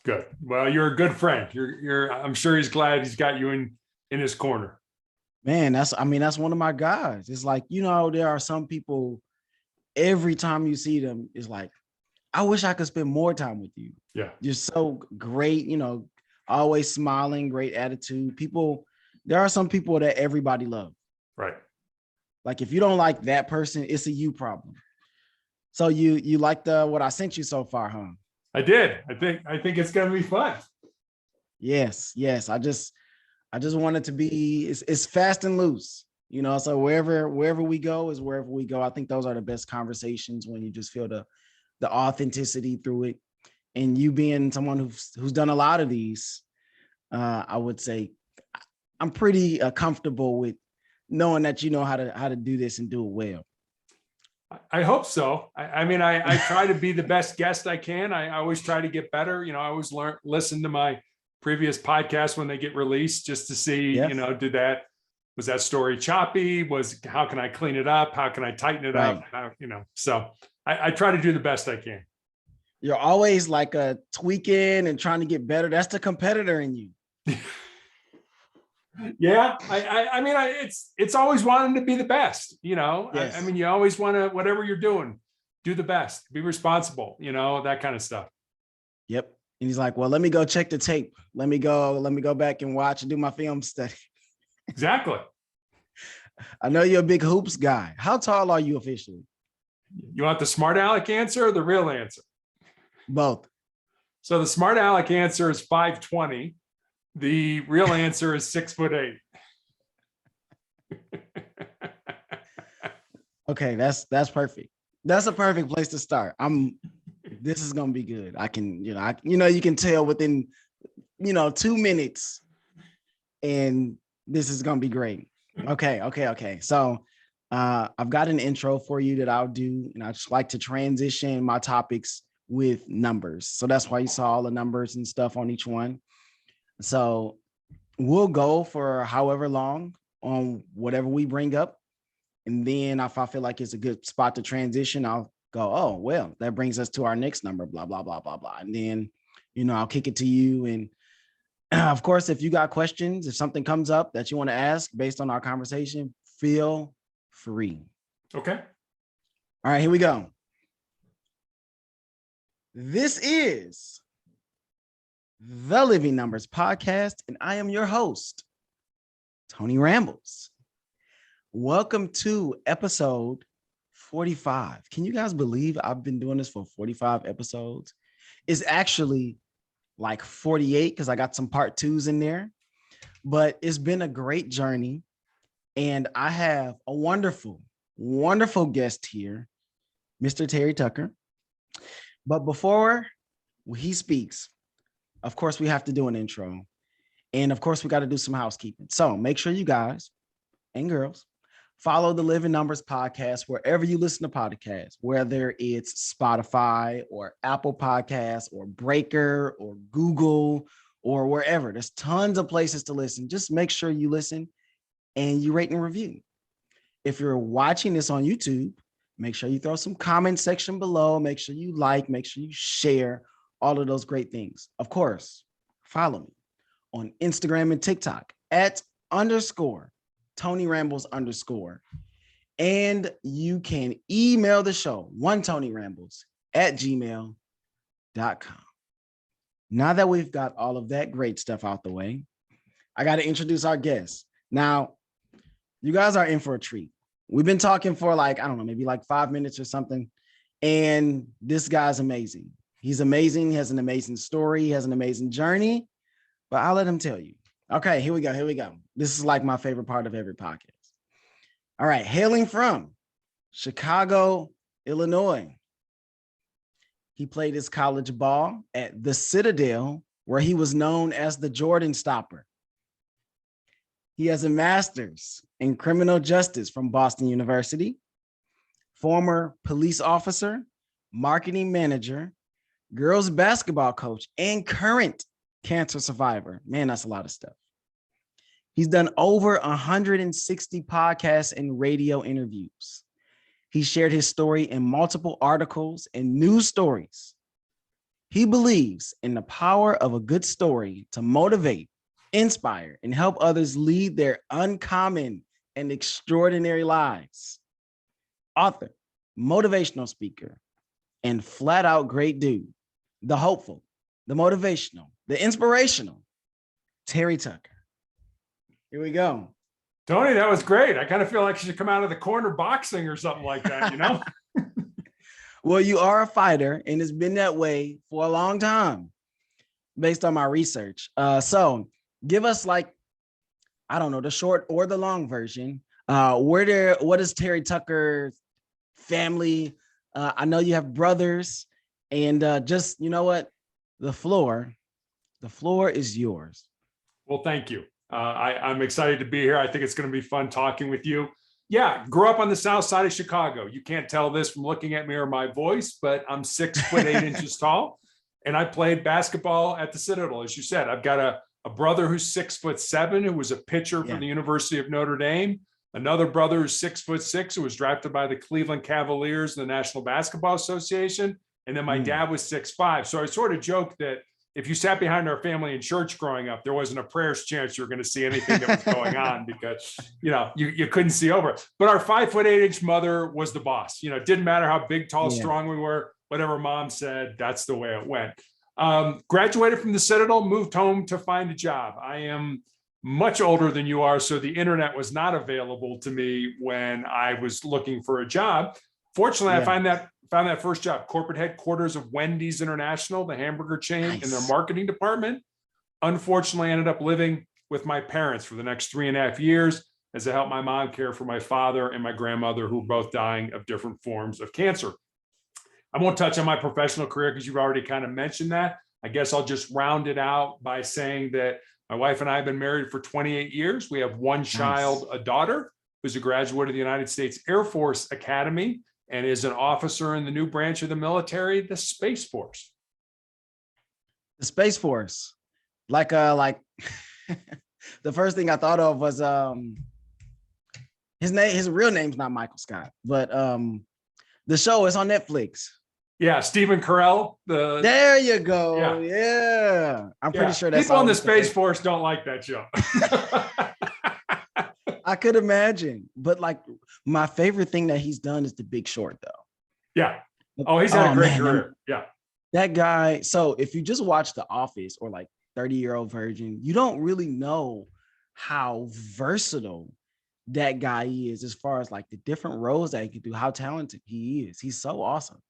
Good. Well, you're a good friend. I'm sure he's glad he's got you in his corner. Man, that's one of my guys. It's like, there are some people, every time you see them, it's like, I wish I could spend more time with you. Yeah. You're so great, always smiling, great attitude. There are some people that everybody loves. Right. Like if you don't like that person, it's a you problem. So you like what I sent you so far, huh? I did. I think it's gonna be fun. Yes. I just want it to be it's fast and loose, so wherever we go is wherever we go. I think those are the best conversations when you just feel the authenticity through it. And you being someone who's done a lot of these, I would say I'm pretty comfortable with knowing that you know how to do this and do it well. I hope so. I try to be the best guest I can. I always try to get better. I always listen to my previous podcasts when they get released just to see, Yes. Was that story choppy? How can I clean it up? How can I tighten it up? So I try to do the best I can. You're always like tweaking and trying to get better. That's the competitor in you. Yeah. It's always wanting to be the best, Yes. you always want to, whatever you're doing, do the best, be responsible, that kind of stuff. Yep. And he's like, well, let me go check the tape. Let me go back and watch and do my film study. Exactly. I know you're a big hoops guy. How tall are you officially? You want the smart aleck answer or the real answer? Both. So the smart aleck answer is 5'20". The real answer is 6'8". Okay, that's perfect. That's a perfect place to start. This is gonna be good. I can, you can tell within, 2 minutes, and this is gonna be great. Okay. So I've got an intro for you that I'll do, and I just like to transition my topics with numbers. So that's why you saw all the numbers and stuff on each one. So we'll go for however long on whatever we bring up. And then if I feel like it's a good spot to transition, I'll go, oh, well, that brings us to our next number, blah, blah, blah, blah, blah. And then, I'll kick it to you. And of course, if you got questions, if something comes up that you want to ask based on our conversation, feel free. Okay. All right, here we go. This is the Living Numbers Podcast, and I am your host, Tony Rambles. Welcome to episode 45. Can you guys believe I've been doing this for 45 episodes? It's actually like 48 because I got some part twos in there, but it's been a great journey. And I have a wonderful, wonderful guest here, Mr. Terry Tucker. But before he speaks, of course, we have to do an intro. And of course, we got to do some housekeeping. So make sure you guys and girls follow the Living Numbers Podcast wherever you listen to podcasts, whether it's Spotify or Apple Podcasts or Breaker or Google or wherever. There's tons of places to listen. Just make sure you listen and you rate and review. If you're watching this on YouTube, make sure you throw some comment section below. Make sure you like, make sure you share, all of those great things. Of course, follow me on Instagram and TikTok @_Tony Rambles _. And you can email the show, onetonyrambles@gmail.com. Now that we've got all of that great stuff out the way, I got to introduce our guest. Now, you guys are in for a treat. We've been talking for maybe 5 minutes or something. And this guy's amazing. He's amazing. He has an amazing story. He has an amazing journey, but I'll let him tell you. Okay, here we go. This is like my favorite part of every podcast. All right, hailing from Chicago, Illinois. He played his college ball at the Citadel, where he was known as the Jordan Stopper. He has a master's in criminal justice from Boston University, former police officer, marketing manager, girls basketball coach, and current cancer survivor. Man, that's a lot of stuff. He's done over 160 podcasts and radio interviews. He shared his story in multiple articles and news stories. He believes in the power of a good story to motivate, inspire, and help others lead their uncommon and extraordinary lives. Author, motivational speaker, and flat out great dude. The hopeful, the motivational, the inspirational, Terry Tucker. Here we go. Tony, that was great. I kind of feel like you should come out of the corner boxing or something like that, you know? Well, you are a fighter, and it's been that way for a long time, based on my research. So give us like, I don't know, the short or the long version. What is Terry Tucker's family? I know you have brothers, and just, you know what? The floor is yours. Well, thank you. I'm excited to be here. I think it's going to be fun talking with you. Yeah, grew up on the south side of Chicago. You can't tell this from looking at me or my voice, but I'm 6'8" tall. And I played basketball at the Citadel, as you said. I've got a brother who's 6'7", who was a pitcher for the University of Notre Dame. Another brother who's 6'6", who was drafted by the Cleveland Cavaliers in the National Basketball Association. And then my dad was 6'5". So I sort of joked that if you sat behind our family in church growing up, there wasn't a prayer's chance you were going to see anything that was going on because, you couldn't see over. But our 5'8" mother was the boss. It didn't matter how big, tall, strong we were. Whatever mom said, that's the way it went. Graduated from the Citadel, moved home to find a job. I am much older than you are, so the internet was not available to me when I was looking for a job. Fortunately, I found that first job, corporate headquarters of Wendy's International, the hamburger chain, in their marketing department. Unfortunately, I ended up living with my parents for the next 3.5 years as I helped my mom care for my father and my grandmother, who were both dying of different forms of cancer. I won't touch on my professional career because you've already kind of mentioned that. I guess I'll just round it out by saying that my wife and I have been married for 28 years. We have one child, a daughter, who's a graduate of the United States Air Force Academy and is an officer in the new branch of the military, the Space Force. The Space Force. Like the first thing I thought of was his real name's not Michael Scott, but the show is on Netflix. Yeah, Stephen Carell. There you go. Yeah. I'm pretty sure that's people in the Space Force don't like that show. I could imagine, but like my favorite thing that he's done is The Big Short, though. Yeah. Oh, he's had a great career. Yeah. That guy. So if you just watch The Office or like 30-Year-Old Virgin, you don't really know how versatile that guy is as far as like the different roles that he can do, how talented he is. He's so awesome.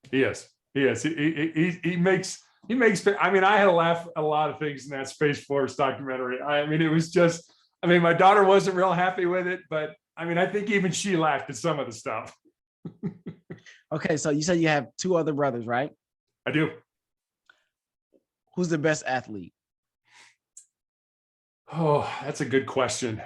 He is. He makes, I mean, I had to laugh at a lot of things in that Space Force documentary. It was just, my daughter wasn't real happy with it, but I think even she laughed at some of the stuff. Okay. So you said you have two other brothers, right? I do. Who's the best athlete? Oh, that's a good question.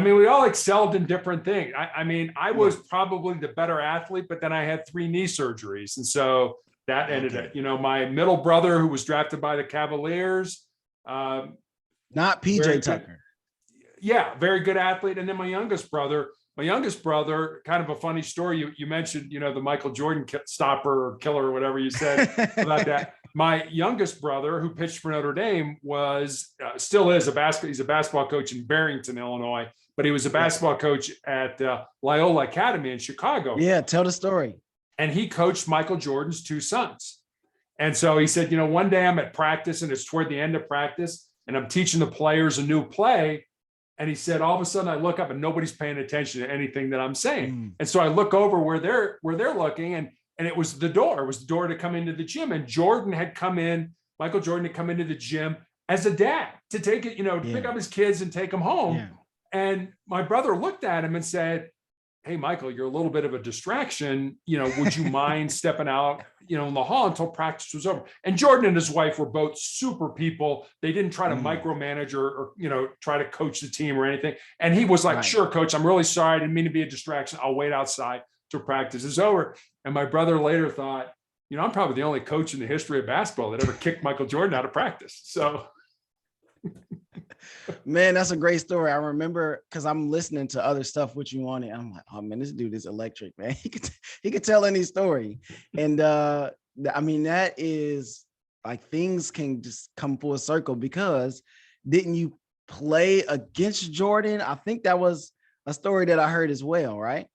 We all excelled in different things. I was probably the better athlete, but then I had 3 knee surgeries. And so that ended it. My middle brother, who was drafted by the Cavaliers. Not PJ Tucker. Yeah, very good athlete. And then my youngest brother, kind of a funny story. You mentioned, the Michael Jordan stopper or killer or whatever you said about that. My youngest brother, who pitched for Notre Dame, still is he's a basketball coach in Barrington, Illinois, but he was a basketball coach at Loyola Academy in Chicago. Yeah, tell the story. And he coached Michael Jordan's 2 sons. And so he said, one day I'm at practice and it's toward the end of practice and I'm teaching the players a new play. And he said, all of a sudden I look up and nobody's paying attention to anything that I'm saying. And so I look over where they're looking, and it was the door. It was the door to come into the gym. And Michael Jordan had come into the gym as a dad to take it, to pick up his kids and take them home. Yeah. And my brother looked at him and said, hey, Michael, you're a little bit of a distraction. Would you mind stepping out, in the hall until practice was over? And Jordan and his wife were both super people. They didn't try to micromanage or try to coach the team or anything. And he was like, sure, coach, I'm really sorry. I didn't mean to be a distraction. I'll wait outside till practice is over. And my brother later thought, I'm probably the only coach in the history of basketball that ever kicked Michael Jordan out of practice. So. Man, that's a great story. I remember because I'm listening to other stuff with you on it. I'm like, oh man, this dude is electric, man. He could tell any story. And I mean, that is like things can just come full circle because didn't you play against Jordan? I think that was a story that I heard as well, right?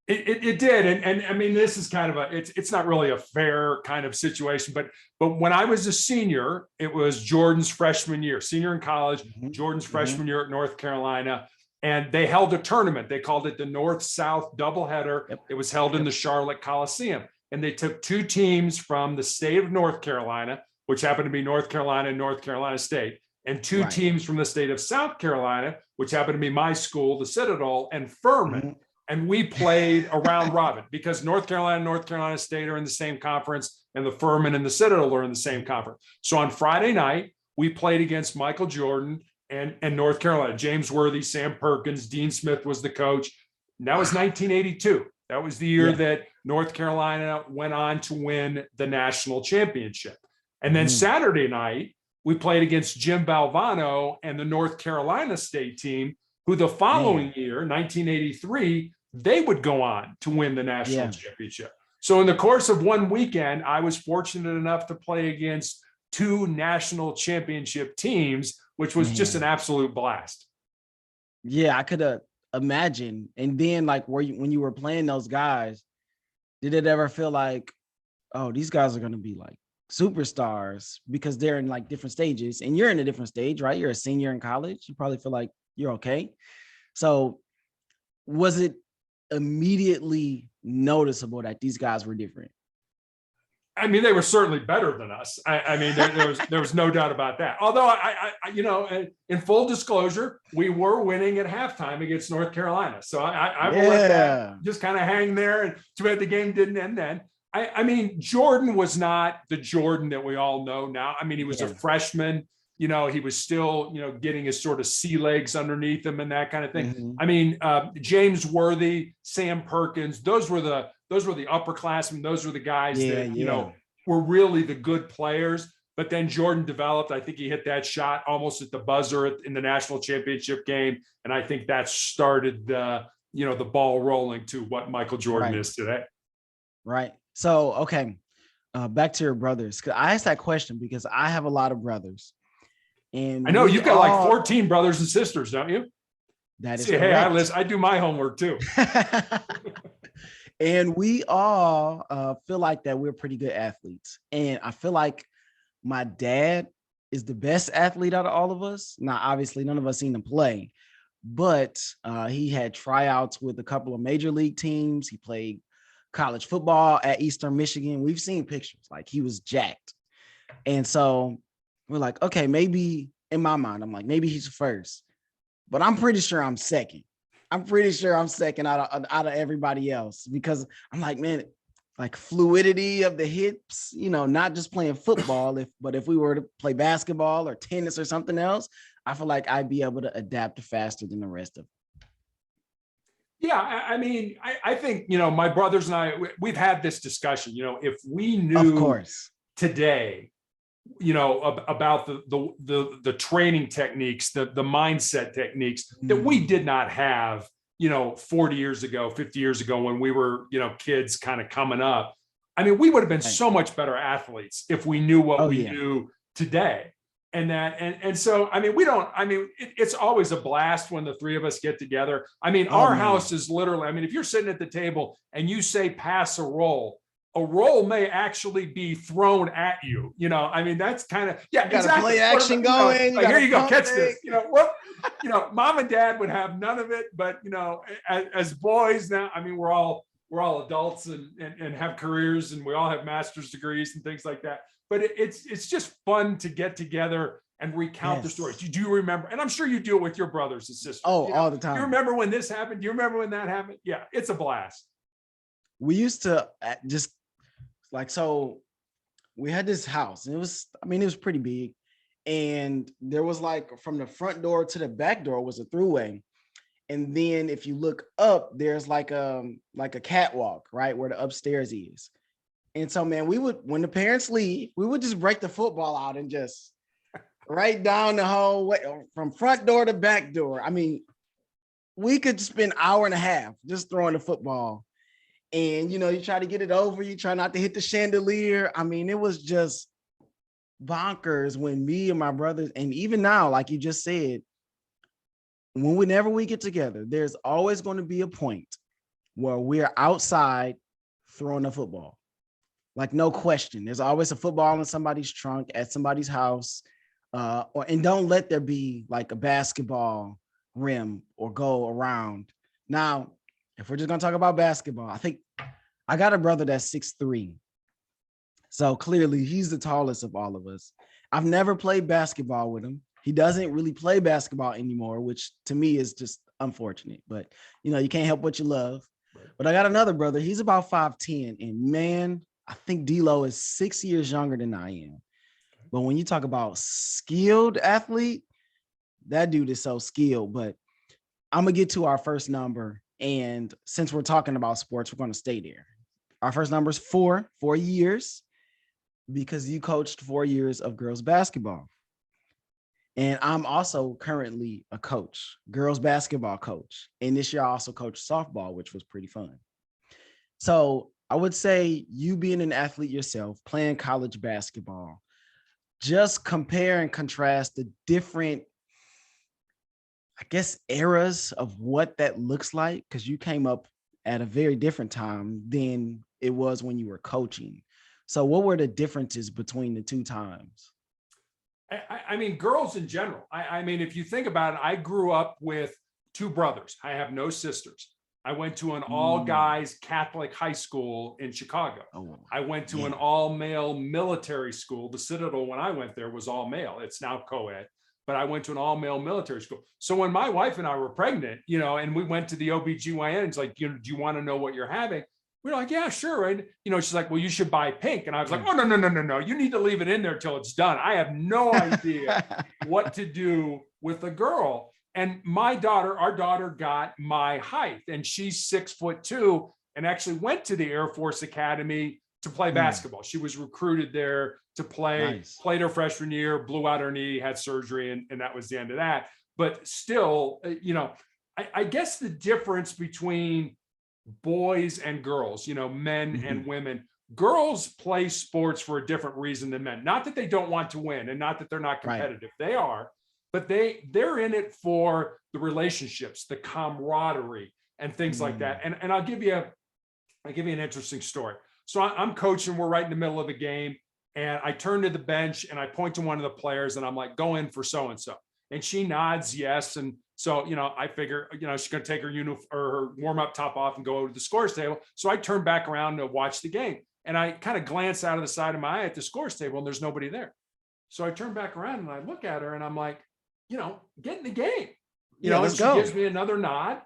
It did, and I mean, this is kind of it's not really a fair kind of situation, but when I was a senior, it was Jordan's freshman year, senior in college, Jordan's freshman year at North Carolina, and they held a tournament. They called it the North-South doubleheader. Yep. It was held in the Charlotte Coliseum, and they took two teams from the state of North Carolina, which happened to be North Carolina and North Carolina State, and two teams from the state of South Carolina, which happened to be my school, the Citadel, and Furman. And we played a round robin because North Carolina and North Carolina State are in the same conference, and the Furman and the Citadel are in the same conference. So on Friday night, we played against Michael Jordan and North Carolina. James Worthy, Sam Perkins, Dean Smith was the coach. And that was 1982. That was the year that North Carolina went on to win the national championship. And then Saturday night, we played against Jim Valvano and the North Carolina State team, who the following year, 1983, they would go on to win the national championship. So in the course of one weekend, I was fortunate enough to play against two national championship teams, which was just an absolute blast. Yeah, I could imagine. And then like when you were playing those guys, did it ever feel like, oh, these guys are going to be like superstars because they're in like different stages and you're in a different stage, right? You're a senior in college. You probably feel like you're okay. So was it immediately noticeable that these guys were different? I mean, they were certainly better than us. I mean, there was no doubt about that. Although I you know, in full disclosure, we were winning at halftime against North Carolina. So I will let that just kind of hang there. And too bad the game didn't end then. I mean, Jordan was not the Jordan that we all know now. I mean, he was a freshman. You know, he was still, you know, getting his sort of sea legs underneath him and that kind of thing. I mean, James Worthy, Sam Perkins, those were the upperclassmen. Those were the guys that, you know, were really the good players. But then Jordan developed. I think he hit that shot almost at the buzzer in the national championship game. And I think that started the, you know, the ball rolling to what Michael Jordan is today. Right. So, okay. Back to your brothers. Cause I asked that question because I have a lot of brothers. And I know you've got like 14 brothers and sisters, don't you? That is correct. Hey, I do my homework too. And we all feel like that we're pretty good athletes. And I feel like my dad is the best athlete out of all of us. Now, obviously, none of us seen him play, but he had tryouts with a couple of major league teams. He played college football at Eastern Michigan. We've seen pictures, like he was jacked. And so we're like, okay, maybe in my mind, I'm like, maybe he's first, but I'm pretty sure I'm second. I'm pretty sure I'm second out of everybody else because I'm like, man, like fluidity of the hips, you know, not just playing football, but if we were to play basketball or tennis or something else, I feel like I'd be able to adapt faster than the rest of them. Yeah, I mean, I think, you know, my brothers and I, we've had this discussion, you know, if we knew today, you know, about the training techniques, the mindset techniques that we did not have, you know, 40 years ago, 50 years ago, when we were, you know, kids kind of coming up. I mean, we would have been so much better athletes if we knew what we knew today. And so, I mean, it's always a blast when the three of us get together. I mean, our house is literally, I mean, if you're sitting at the table and you say, pass a roll may actually be thrown at you. You know, I mean, that's kind of, exactly. Play action going. Like, here you go, catch this. You know, you know, mom and dad would have none of it, but you know, as boys now, I mean, we're all adults and have careers, and we all have master's degrees and things like that. But it's just fun to get together and recount the stories. Do you remember? And I'm sure you do it with your brothers and sisters. Oh, all the time. Do you remember when this happened? Do you remember when that happened? Yeah, it's a blast. We used to just like, so we had this house and it was pretty big. And there was like from the front door to the back door was a throughway. And then if you look up, there's like a catwalk, right? Where the upstairs is. And so, man, when the parents leave, we would just break the football out and just right down the hallway from front door to back door. I mean, we could spend an hour and a half just throwing the football. And, you try to get it over, you try not to hit the chandelier. I mean, it was just bonkers when me and my brothers, and even now, like you just said, whenever we get together, there's always going to be a point where we're outside throwing a football. Like, no question. There's always a football in somebody's trunk at somebody's house. And don't let there be like a basketball rim or go around. Now, if we're just going to talk about basketball, I think I got a brother that's 6'3". So clearly he's the tallest of all of us. I've never played basketball with him. He doesn't really play basketball anymore, which to me is just unfortunate. But, you can't help what you love. Right. But I got another brother. He's about 5'10". And man, I think D-Lo is 6 years younger than I am. But when you talk about skilled athlete, that dude is so skilled. But I'm going to get to our first number. And since we're talking about sports, we're going to stay there. Our first number is 4 years, because you coached 4 years of girls basketball. And I'm also currently a coach, girls basketball coach. And this year I also coached softball, which was pretty fun. So I would say you being an athlete yourself, playing college basketball, just compare and contrast the different, I guess, eras of what that looks like, because you came up at a very different time than it was when you were coaching. So what were the differences between the two times? I mean, girls in general. I mean, if you think about it, I grew up with 2 brothers. I have no sisters. I went to an all-guys Catholic high school in Chicago. Oh, I went to an all-male military school. The Citadel, when I went there, was all-male. It's now co-ed, but I went to an all-male military school. So when my wife and I were pregnant, and we went to the OBGYN, it's like, do you want to know what you're having? We're like, yeah, sure. And, she's like, well, you should buy pink. And I was like, oh, no. You need to leave it in there till it's done. I have no idea what to do with a girl. And our daughter got my height, and she's 6'2", and actually went to the Air Force Academy to play basketball. She was recruited there to play, played her freshman year, blew out her knee, had surgery, and that was the end of that. But still, I guess the difference between boys and girls, men and women, girls play sports for a different reason than men. Not that they don't want to win, and not that they're not competitive. Right. They are, but they're in it for the relationships, the camaraderie, and things like that. And I'll give you an interesting story. So I'm coaching, we're right in the middle of a game, and I turn to the bench and I point to one of the players and I'm like, go in for so-and-so. And she nods yes. And so, I figure, she's going to take her uniform or her warm-up top off and go over to the scores table. So I turn back around to watch the game, and I kind of glance out of the side of my eye at the scores table, and there's nobody there. So I turn back around and I look at her and I'm like, get in the game, and she gives me another nod.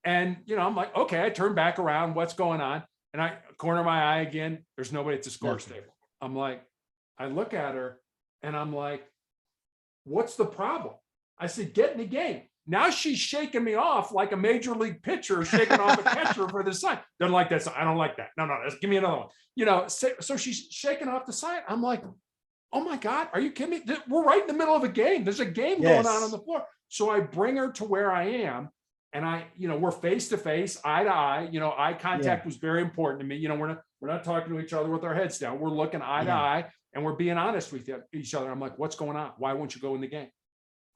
And, I'm like, okay, I turn back around. What's going on? And I corner my eye again. There's nobody at the scores table. I'm like, I look at her and I'm like, what's the problem? I said, get in the game. Now she's shaking me off like a major league pitcher shaking off a catcher for the sign. Doesn't like that. I don't like that. No, give me another one. So she's shaking off the sign. I'm like, oh my God, are you kidding me? We're right in the middle of a game. There's a game going on the floor. So I bring her to where I am, and we're face to face, eye to eye. Eye contact was very important to me. We're not talking to each other with our heads down. We're looking eye to eye, and we're being honest with each other. I'm like, what's going on? Why won't you go in the game?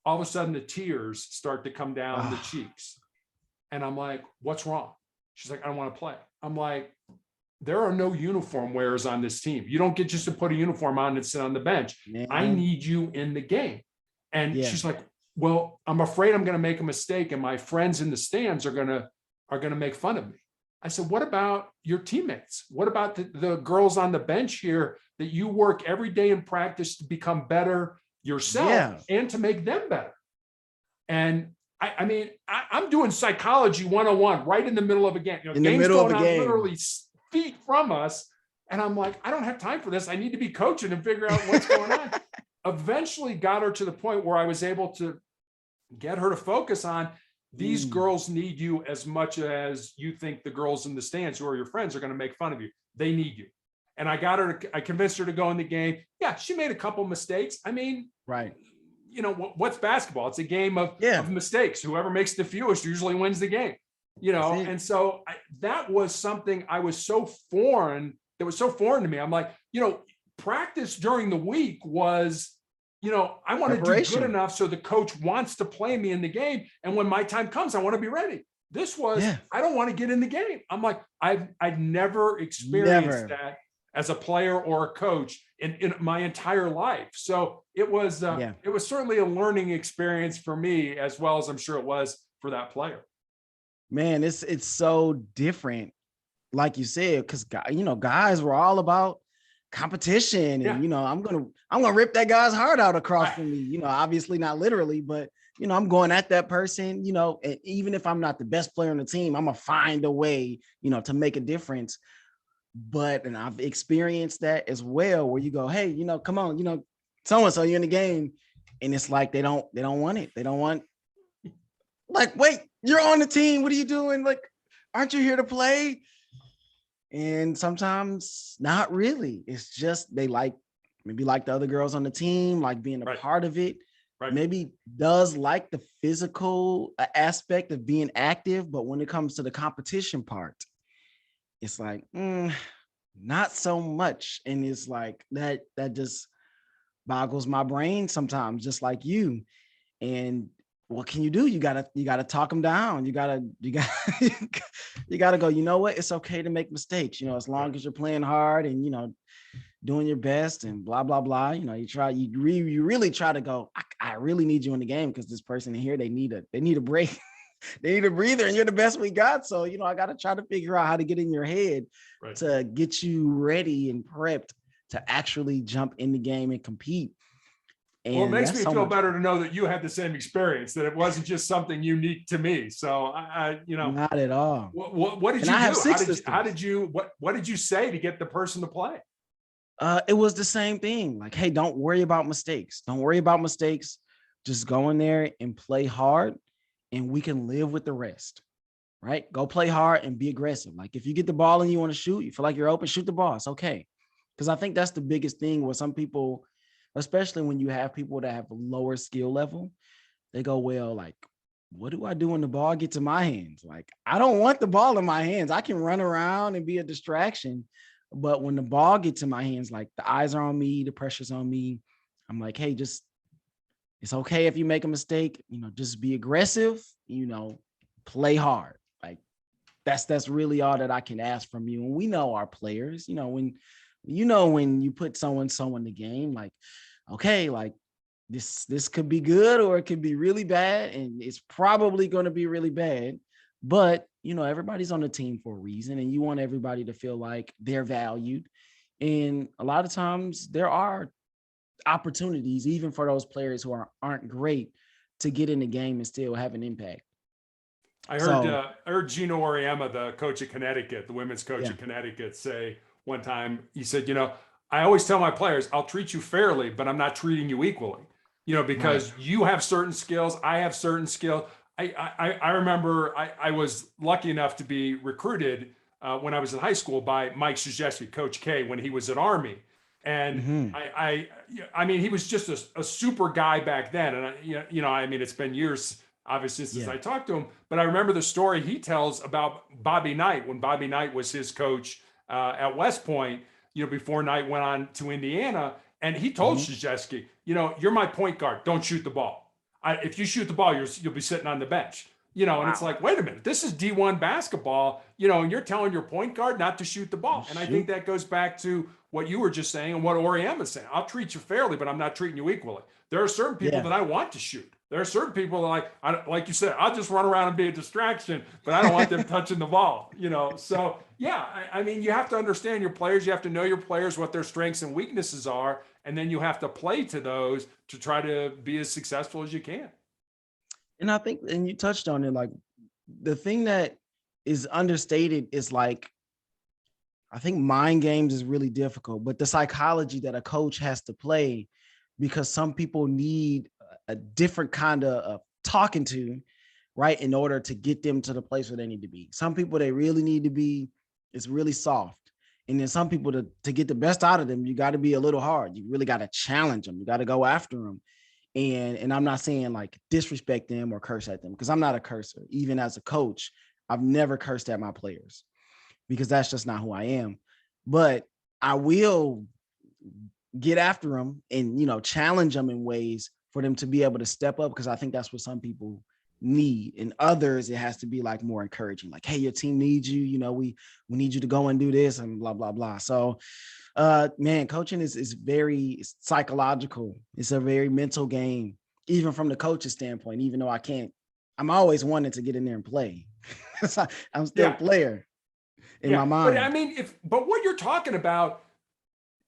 All of a sudden, the tears start to come down the cheeks. And I'm like, what's wrong? She's like, I don't want to play. I'm like, there are no uniform wearers on this team. You don't get just to put a uniform on and sit on the bench. Man. I need you in the game. And she's like, well, I'm afraid I'm going to make a mistake, and my friends in the stands are going to make fun of me. I said, what about your teammates? What about the girls on the bench here that you work every day in practice to become better yourself and to make them better? And I'm doing psychology 101 right in the middle of a game. In the middle of a game, literally feet from us. And I'm like, I don't have time for this. I need to be coaching and figure out what's going on. Eventually got her to the point where I was able to get her to focus on these girls need you as much as you think the girls in the stands who are your friends are going to make fun of you. They need you. And I convinced her to go in the game. Yeah, she made a couple mistakes. I mean, right. What's basketball? It's a game of mistakes. Whoever makes the fewest usually wins the game. And so that was something that was so foreign to me. I'm like, practice during the week was, I want to do good enough so the coach wants to play me in the game. And when my time comes, I want to be ready. This was, I don't want to get in the game. I'm like, I've never experienced that as a player or a coach in my entire life. So it was certainly a learning experience for me, as well as I'm sure it was for that player. Man, it's so different, like you said, because guys were all about competition, and I'm gonna rip that guy's heart out across from me. Obviously not literally, but I'm going at that person. And even if I'm not the best player on the team, I'm gonna find a way, to make a difference. And I've experienced that as well, where you go, hey, come on, so-and-so, you're in the game, and it's like they don't want it. They don't want, like, wait, you're on the team. What are you doing? Like, aren't you here to play? And sometimes not really. It's just they maybe like the other girls on the team, like being a part of it. Right. Maybe does like the physical aspect of being active, but when it comes to the competition part, it's like, not so much. And it's like that just boggles my brain sometimes, just like you. And what can you do? You gotta talk them down. You gotta go, you know what? It's okay to make mistakes, as long as you're playing hard and, doing your best and blah, blah, blah. You really try to go, I really need you in the game, because this person in here, they need a break. They need a breather, and you're the best we got. So, I got to try to figure out how to get in your head to get you ready and prepped to actually jump in the game and compete. And it makes me feel better to know that you had the same experience, that it wasn't just something unique to me. So not at all. What did you do? What did you say to get the person to play? It was the same thing. Like, hey, don't worry about mistakes. Don't worry about mistakes. Just go in there and play hard, and we can live with the rest. Right? Go play hard and be aggressive. Like, if you get the ball and you want to shoot, you feel like you're open, shoot the ball. It's okay. Because I think that's the biggest thing where some people, especially when you have people that have a lower skill level, they go, well, like, what do I do when the ball gets in my hands? Like, I don't want the ball in my hands. I can run around and be a distraction. But when the ball gets in my hands, like, the eyes are on me, the pressure's on me. I'm like, hey, it's okay if you make a mistake, just be aggressive, play hard. Like, that's really all that I can ask from you. And we know our players, when you put someone in the game, like, okay, like this could be good or it could be really bad, and it's probably going to be really bad, but everybody's on the team for a reason, and you want everybody to feel like they're valued. And a lot of times there are opportunities, even for those players who aren't great, to get in the game and still have an impact. I heard Gino Auriemma, the coach of Connecticut, the women's coach of Connecticut, say one time, he said, I always tell my players, I'll treat you fairly, but I'm not treating you equally, because you have certain skills, I have certain skills. I remember I was lucky enough to be recruited when I was in high school by Mike Krzyzewski, Coach K, when he was at Army. And I mean, he was just a super guy back then. And, it's been years, obviously, since I talked to him. But I remember the story he tells about Bobby Knight, when Bobby Knight was his coach at West Point, before Knight went on to Indiana. And he told Krzyzewski, you're my point guard. Don't shoot the ball. If you shoot the ball, you'll be sitting on the bench. And it's like, wait a minute, this is D1 basketball, and you're telling your point guard not to shoot the ball. And I think that goes back to what you were just saying and what Auriemma is saying. I'll treat you fairly, but I'm not treating you equally. There are certain people that I want to shoot. There are certain people that like you said, I'll just run around and be a distraction, but I don't want them touching the ball, So I mean, you have to understand your players. You have to know your players, what their strengths and weaknesses are. And then you have to play to those to try to be as successful as you can. And I think, and you touched on it, like, the thing that is understated is, like, I think mind games is really difficult, but the psychology that a coach has to play, because some people need a different kind of talking to, right, in order to get them to the place where they need to be. Some people, they really need to be, it's really soft. And then some people, to get the best out of them, you got to be a little hard. You really got to challenge them. You got to go after them. And I'm not saying like disrespect them or curse at them, because I'm not a cursor. Even as a coach, I've never cursed at my players because that's just not who I am. But I will get after them and, challenge them in ways for them to be able to step up, because I think that's what some people need. And others, it has to be like more encouraging, like, hey, your team needs you, we need you to go and do this and blah, blah, blah. So man, coaching is very psychological. It's a very mental game, even from the coach's standpoint, even though I'm always wanting to get in there and play. I'm still a player in my mind. But I mean, but what you're talking about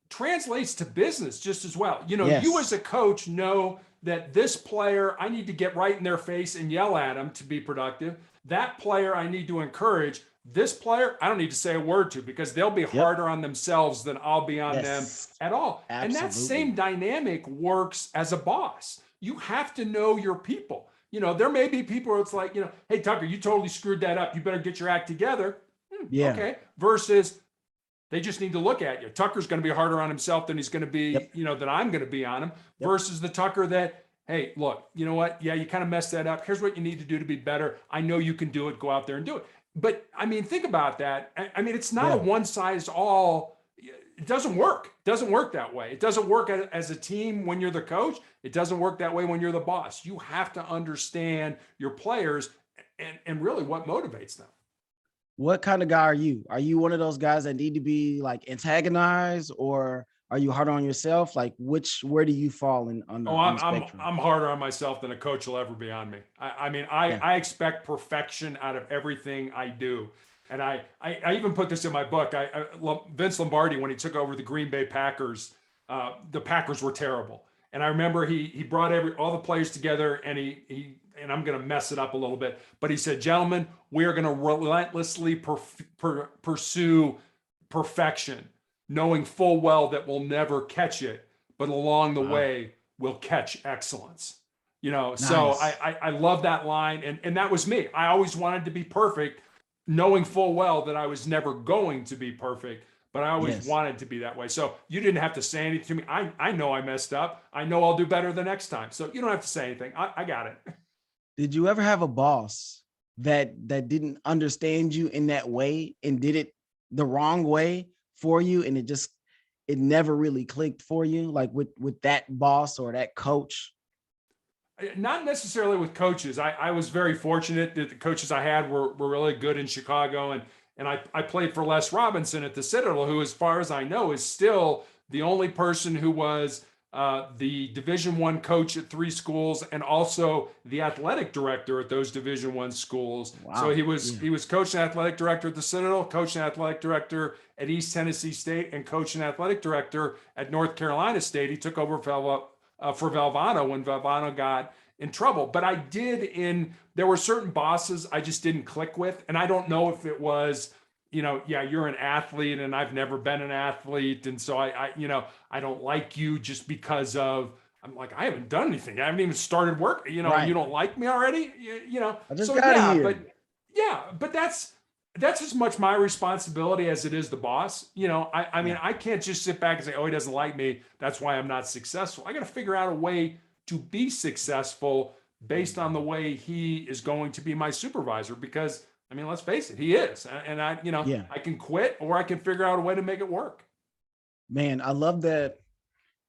translates to business just as well. Yes. You as a coach know that this player, I need to get right in their face and yell at them to be productive. That player I need to encourage. This player, I don't need to say a word to, because they'll be harder on themselves than I'll be on them at all. Absolutely. And that same dynamic works as a boss. You have to know your people. There may be people where it's like, hey, Tucker, you totally screwed that up. You better get your act together. Okay. Versus they just need to look at you. Tucker's going to be harder on himself than he's going to be, than I'm going to be on him, versus the Tucker that, hey, look, you know what? Yeah, you kind of messed that up. Here's what you need to do to be better. I know you can do it. Go out there and do it. But I mean, think about that. I mean, it's not a one size all. It doesn't work. It doesn't work that way. It doesn't work as a team when you're the coach. It doesn't work that way when you're the boss. You have to understand your players and really what motivates them. What kind of guy are you? Are you one of those guys that need to be like antagonized, or are you harder on yourself? Like where do you fall on the spectrum? I'm harder on myself than a coach will ever be on me. I expect perfection out of everything I do. And I even put this in my book. Vince Lombardi, when he took over the Green Bay Packers, the Packers were terrible. And I remember he brought all the players together, and he and I'm going to mess it up a little bit, but he said, gentlemen, we are going to relentlessly pursue perfection, knowing full well that we'll never catch it, but along the way we'll catch excellence. Nice. So I love that line. And that was me. I always wanted to be perfect, knowing full well that I was never going to be perfect, but I always wanted to be that way. So you didn't have to say anything to me. I know I messed up. I know I'll do better the next time. So you don't have to say anything. I got it. Did you ever have a boss that didn't understand you in that way and did it the wrong way for you, and it never really clicked for you, like with that boss or that coach? Not necessarily with coaches. I was very fortunate that the coaches I had were really good in Chicago, and I played for Les Robinson at the Citadel, who, as far as I know, is still the only person who was the Division I coach at 3 schools and also the athletic director at those Division I schools. Wow. So he was coach and athletic director at the Citadel, coach and athletic director at East Tennessee State, and coach and athletic director at North Carolina State. He took over for Valvano when Valvano got in trouble. But there were certain bosses I just didn't click with. And I don't know if it was, you're an athlete and I've never been an athlete. And so I don't like you just because of, I'm like, I haven't done anything. I haven't even started work, right. You don't like me already, I just got here. But that's as much my responsibility as it is the boss. I can't just sit back and say, oh, he doesn't like me, that's why I'm not successful. I got to figure out a way to be successful based on the way he is going to be my supervisor, because let's face it, he is. And I can quit, or I can figure out a way to make it work. Man, I love that.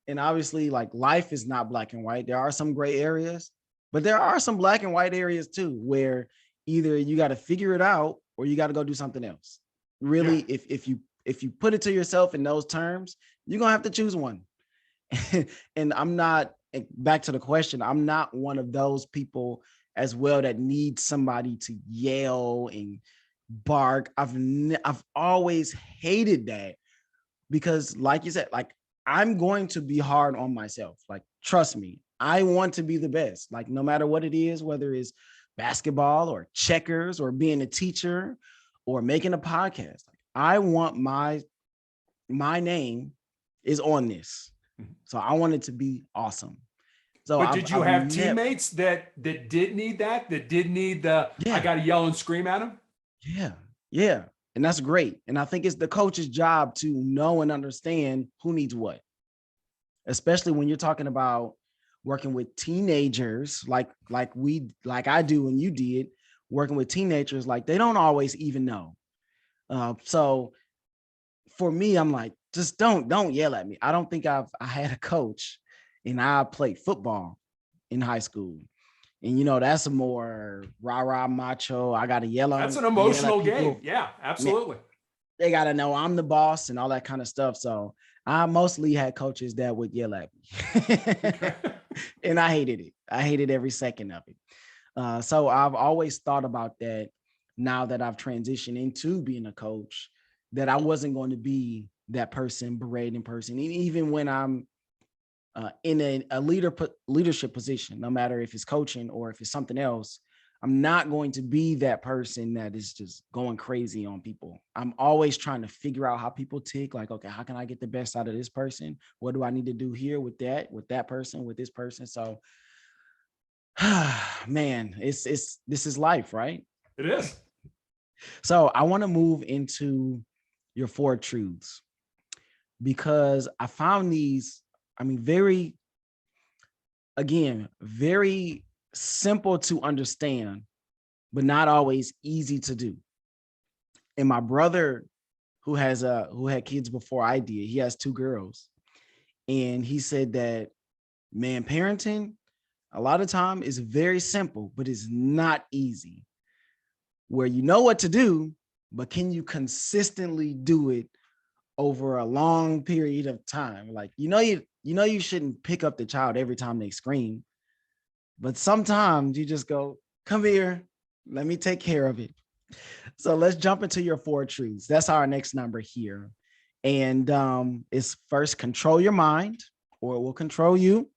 And obviously, like, life is not black and white. There are some gray areas, but there are some black and white areas too, where either you got to figure it out or you got to go do something else. Really, if you put it to yourself in those terms, you're going to have to choose one. And I'm not, back to the question, I'm not one of those people as well that needs somebody to yell and bark. I've always hated that, because like you said, like, I'm going to be hard on myself. Like, trust me, I want to be the best, like, no matter what it is, whether it's basketball or checkers or being a teacher or making a podcast. Like, I want my name is on this. So I want it to be awesome. So, but did you have teammates that did need that did need I got to yell and scream at them? Yeah. And that's great. And I think it's the coach's job to know and understand who needs what, especially when you're talking about working with teenagers, like I do and you did, working with teenagers, like they don't always even know. So for me, I'm like, just don't yell at me. I don't think I had a coach, and I played football in high school. And that's a more rah-rah macho. I gotta That's an yell at emotional game. people. Yeah, absolutely. They gotta know I'm the boss and all that kind of stuff. So I mostly had coaches that would yell at me. And I hated it. I hated every second of it. So I've always thought about that now that I've transitioned into being a coach, that I wasn't going to be that person, berating person. And even when I'm in a leadership position, no matter if it's coaching or if it's something else, I'm not going to be that person that is just going crazy on people. I'm always trying to figure out how people tick. Like, okay, how can I get the best out of this person? What do I need to do here with that person, with this person? So, man, this is life, right? It is. So I want to move into your 4 truths, because I found these, very simple to understand, but not always easy to do. And my brother, who had kids before I did, he has 2 girls. And he said that, man, parenting, a lot of time is very simple, but it's not easy. Where you know what to do, but can you consistently do it over a long period of time? Like, you shouldn't pick up the child every time they scream, but sometimes you just go, come here, let me take care of it. So let's jump into your 4 truths. That's our next number here. And it's first, control your mind, or it will control you.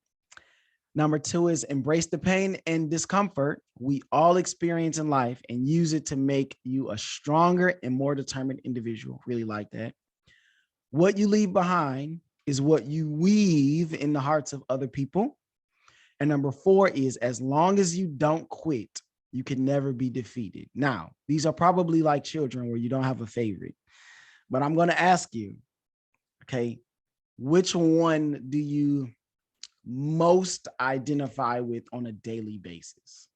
Number 2 is embrace the pain and discomfort we all experience in life and use it to make you a stronger and more determined individual. Really like that. What you leave behind is what you weave in the hearts of other people. And number 4 is, as long as you don't quit, you can never be defeated. Now, these are probably like children where you don't have a favorite, but I'm going to ask you, okay, which one do you most identify with on a daily basis?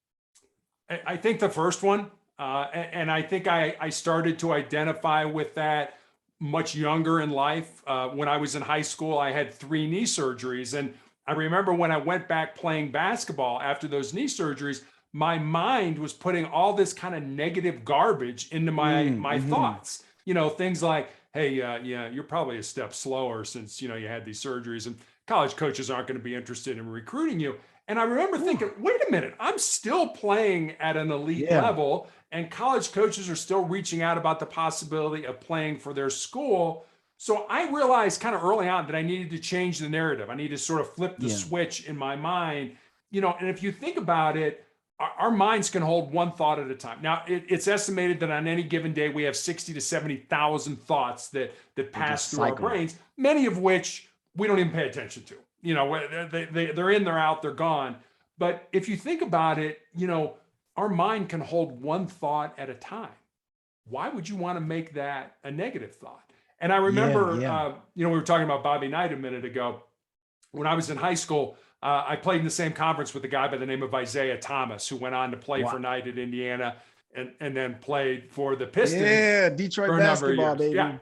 I think the first one, and I think I started to identify with that much younger in life. When I was in high school, I had 3 knee surgeries. And I remember when I went back playing basketball after those knee surgeries, my mind was putting all this kind of negative garbage into my thoughts. Things like, hey, yeah, you're probably a step slower since, you had these surgeries, and college coaches aren't going to be interested in recruiting you. And I remember thinking, wait a minute, I'm still playing at an elite level, and college coaches are still reaching out about the possibility of playing for their school. So I realized kind of early on that I needed to change the narrative. I needed to sort of flip the switch in my mind, and if you think about it, our minds can hold one thought at a time. Now, it's estimated that on any given day, we have 60 to 70,000 thoughts that pass through our brains, many of which we don't even pay attention to. They're in, they're out, they're gone. But if you think about it, our mind can hold one thought at a time. Why would you want to make that a negative thought? And I remember, we were talking about Bobby Knight a minute ago. When I was in high school, I played in the same conference with a guy by the name of Isaiah Thomas, who went on to play for Knight at Indiana and then played for the Pistons. Yeah, Detroit basketball, baby. Yeah.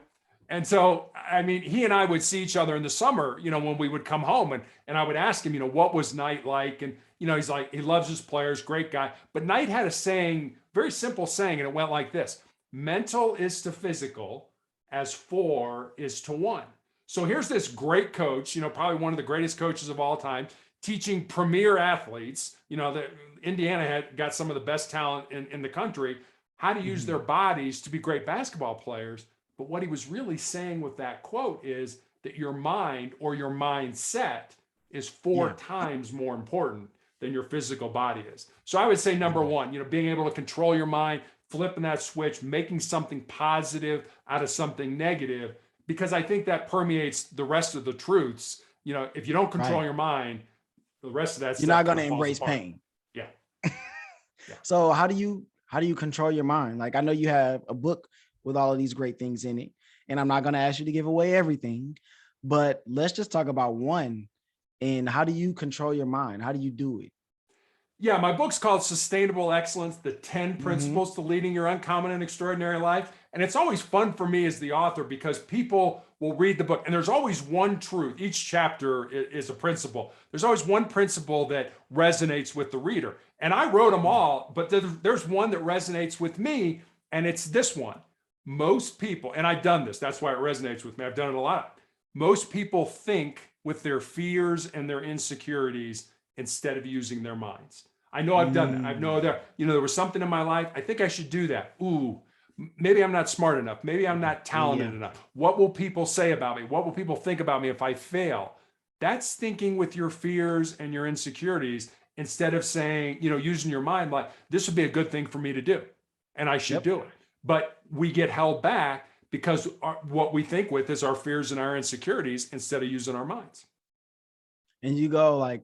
And so, he and I would see each other in the summer, when we would come home, and I would ask him, what was Knight like? And, he's like, he loves his players, great guy. But Knight had a saying, very simple saying, and it went like this: mental is to physical as 4 is to 1. So here's this great coach, probably one of the greatest coaches of all time, teaching premier athletes, Indiana had got some of the best talent in the country, how to use their bodies to be great basketball players. But what he was really saying with that quote is that your mind, or your mindset, is 4 times more important than your physical body is. So I would say number 1, being able to control your mind, flipping that switch, making something positive out of something negative, because I think that permeates the rest of the truths. If you don't control your mind, the rest of that you're not going to embrace pain. Yeah. So how do you control your mind? Like, I know you have a book with all of these great things in it, and I'm not going to ask you to give away everything, but let's just talk about one. And how do you control your mind? How do you do it? Yeah, my book's called Sustainable Excellence, the 10 Principles to Leading Your Uncommon and Extraordinary Life. And it's always fun for me as the author because people will read the book and there's always one truth. Each chapter is a principle. There's always one principle that resonates with the reader. And I wrote them all, but there's one that resonates with me, and it's this one. Most people, and I've done this, that's why it resonates with me. I've done it a lot. Most people think with their fears and their insecurities instead of using their minds. I know I've done that. I know that, there was something in my life. I think I should do that. Ooh, maybe I'm not smart enough. Maybe I'm not talented enough. What will people say about me? What will people think about me if I fail? That's thinking with your fears and your insecurities instead of saying, using your mind, like, this would be a good thing for me to do, and I should do it. But we get held back because what we think with is our fears and our insecurities instead of using our minds. And you go like,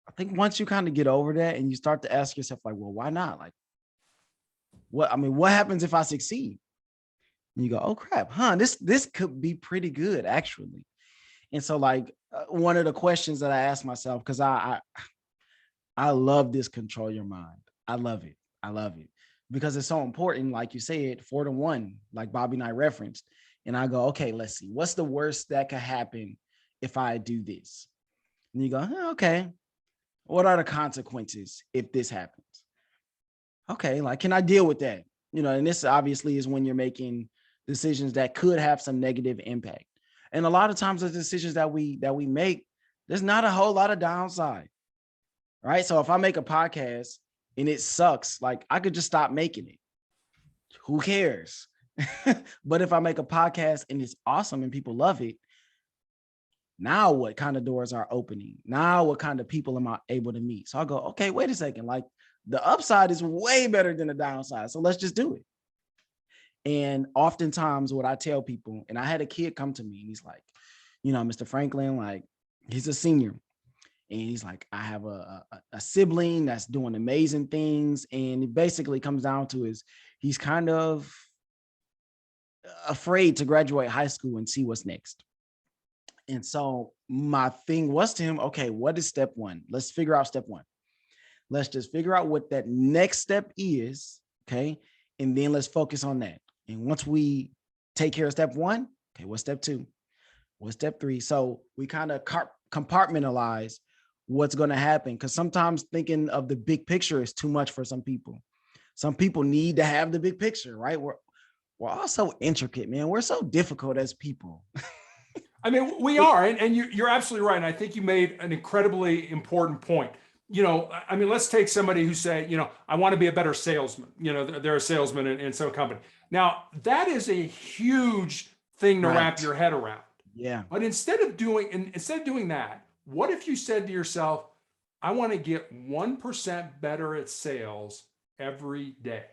I think once you kind of get over that and you start to ask yourself, like, well, why not? Like, what happens if I succeed? And you go, oh crap, this could be pretty good actually. And so like one of the questions that I ask myself, because I love this control your mind. I love it. Because it's so important. Like you said, 4-1, like Bobby and I referenced. And I go, okay, let's see. What's the worst that could happen if I do this? And you go, okay. What are the consequences if this happens? Okay, like, can I deal with that? And this obviously is when you're making decisions that could have some negative impact. And a lot of times the decisions that we make, there's not a whole lot of downside, right? So if I make a podcast and it sucks, like I could just stop making it. Who cares? But if I make a podcast and it's awesome and people love it, now what kind of doors are opening? Now what kind of people am I able to meet? So I'll go, okay, wait a second. Like the upside is way better than the downside. So let's just do it. And oftentimes what I tell people, and I had a kid come to me and he's like, Mr. Franklin, like he's a senior. And he's like, I have a sibling that's doing amazing things. And it basically comes down to he's kind of afraid to graduate high school and see what's next. And so my thing was to him, okay, what is step one? Let's figure out step one. Let's just figure out what that next step is, okay? And then let's focus on that. And once we take care of step one, okay, what's step two? What's step three? So we kind of compartmentalize what's going to happen, because sometimes thinking of the big picture is too much for some people. Some people need to have the big picture, right? We're all so intricate, man. We're so difficult as people. I mean, we are, and you're absolutely right. And I think you made an incredibly important point. Let's take somebody who say, I want to be a better salesman. They're a salesman in some company. Now, that is a huge thing to wrap your head around. Yeah. But instead of doing that, what if you said to yourself, I want to get 1% better at sales every day.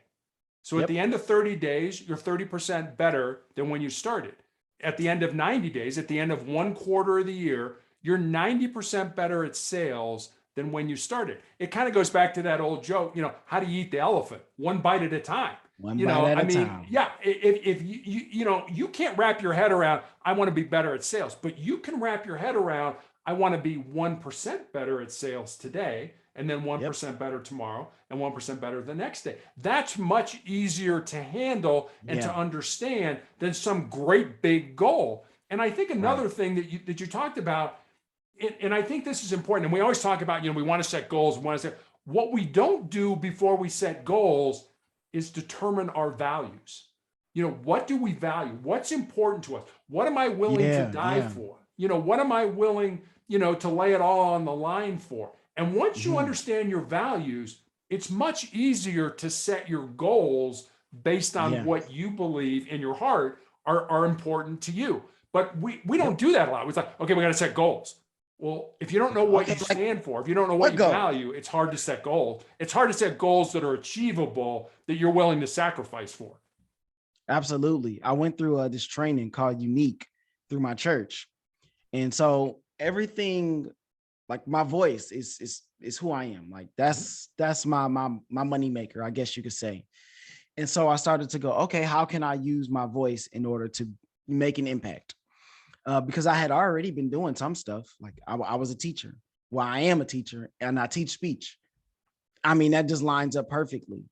So at the end of 30 days, you're 30% better than when you started. At the end of 90 days, at the end of 1 quarter of the year, you're 90% better at sales than when you started. It kind of goes back to that old joke, how do you eat the elephant? One bite at a time. One bite at a time. Yeah. If you can't wrap your head around, I want to be better at sales, but you can wrap your head around, I want to be 1% better at sales today, and then 1% better tomorrow, and 1% better the next day. That's much easier to handle and to understand than some great big goal. And I think another thing that you talked about, and I think this is important, and we always talk about, we want to set goals. What we don't do before we set goals is determine our values. What do we value? What's important to us? What am I willing to die for? What am I willing, to lay it all on the line for? And once you understand your values, it's much easier to set your goals based on what you believe in your heart are important to you. But we don't do that a lot. It's like, okay, we got to set goals. Well, if you don't know what you stand for, if you don't know what you value, it's hard to set goals. It's hard to set goals that are achievable, that you're willing to sacrifice for. Absolutely. I went through this training called Unique through my church. And so everything, like my voice is who I am. Like that's my money maker, I guess you could say. And so I started to go, okay, how can I use my voice in order to make an impact? Because I had already been doing some stuff. Like I was a teacher. Well, I am a teacher and I teach speech. I mean, that just lines up perfectly.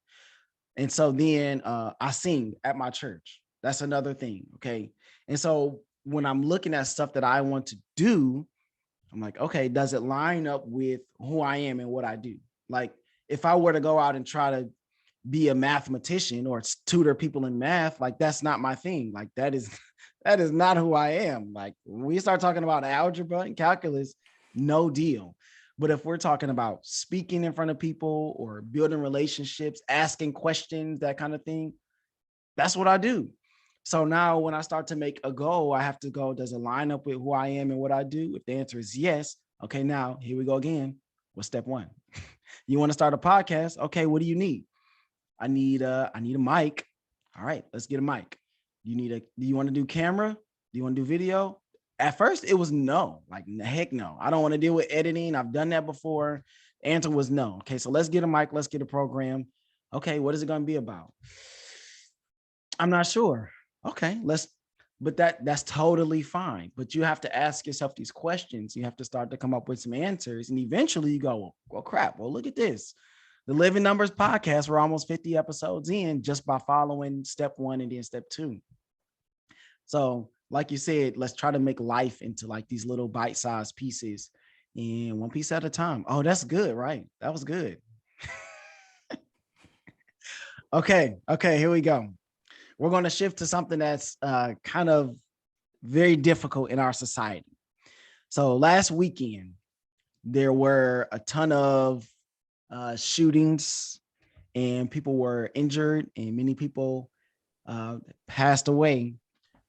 And so then I sing at my church. That's another thing. Okay. And so when I'm looking at stuff that I want to do, I'm like, okay, does it line up with who I am and what I do? Like, if I were to go out and try to be a mathematician or tutor people in math, like that's not my thing. Like that is that is not who I am. Like when we start talking about algebra and calculus, no deal. But if we're talking about speaking in front of people or building relationships, asking questions, that kind of thing, that's what I do. So now when I start to make a goal, I have to go, does it line up with who I am and what I do? If the answer is yes, okay, now here we go again. What's step one? You want to start a podcast? Okay, what do you need? I need a mic. All right, let's get a mic. Do you want to do camera? Do you want to do video? At first it was no, like heck no. I don't want to deal with editing. I've done that before. Answer was no. Okay, so let's get a mic. Let's get a program. Okay, what is it going to be about? I'm not sure. Okay, but that's totally fine. But you have to ask yourself these questions. You have to start to come up with some answers. And eventually you go, well, crap. Well, look at this. The Living Numbers podcast, we're almost 50 episodes in just by following step one and then step two. So like you said, let's try to make life into like these little bite-sized pieces and one piece at a time. Oh, that's good, right? That was good. Okay, here we go. We're going to shift to something that's kind of very difficult in our society. So last weekend, there were a ton of shootings and people were injured and many people passed away.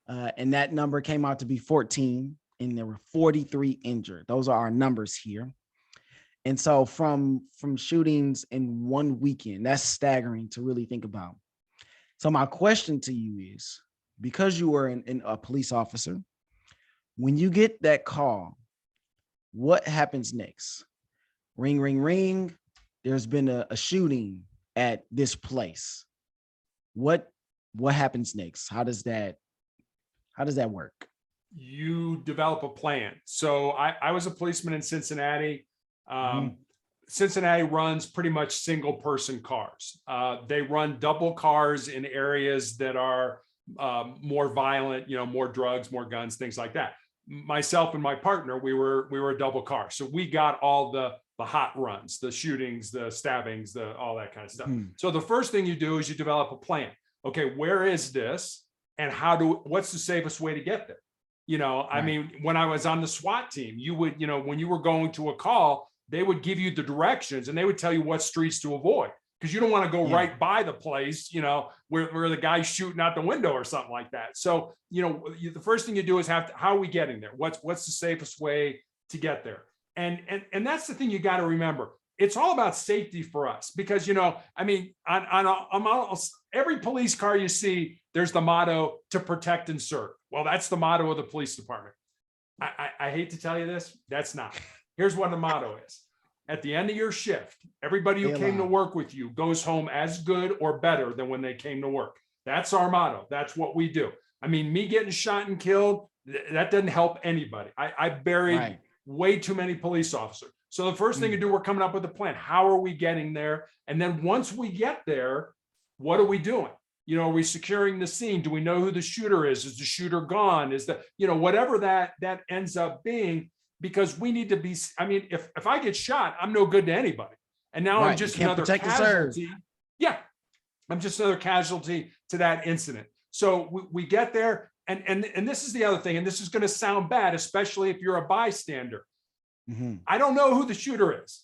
And that number came out to be 14 and there were 43 injured. Those are our numbers here. And so from shootings in one weekend, that's staggering to really think about. So my question to you is, because you were a police officer, when you get that call, what happens next? Ring, ring, ring. There's been a shooting at this place. What happens next? How does that work? You develop a plan. So I was a policeman in Cincinnati. Cincinnati runs pretty much single person cars. They run double cars in areas that are more violent, more drugs, more guns, things like that. Myself and my partner, we were a double car. So we got all the hot runs, the shootings, the stabbings, all that kind of stuff. So the first thing you do is you develop a plan. Okay, where is this? And what's the safest way to get there? I mean, when I was on the SWAT team, you would, when you were going to a call, they would give you the directions and they would tell you what streets to avoid because you don't want to go right by the place, where the guy's shooting out the window or something like that. So, the first thing you do is how are we getting there? What's the safest way to get there? And that's the thing you got to remember. It's all about safety for us because, I mean, on every police car you see, there's the motto to protect and serve. Well, that's the motto of the police department. I hate to tell you this, that's not. Here's what the motto is. At the end of your shift, everybody who came to work with you goes home as good or better than when they came to work. That's our motto. That's what we do. I mean, me getting shot and killed, that doesn't help anybody. I buried way too many police officers. So the first thing you do, we're coming up with a plan. How are we getting there? And then once we get there, what are we doing? Are we securing the scene? Do we know who the shooter is? Is the shooter gone? Is whatever that ends up being, because we need to be, I mean, if I get shot, I'm no good to anybody. And now I'm just another casualty. Yeah. I'm just another casualty to that incident. So we get there and this is the other thing, and this is going to sound bad, especially if you're a bystander. I don't know who the shooter is.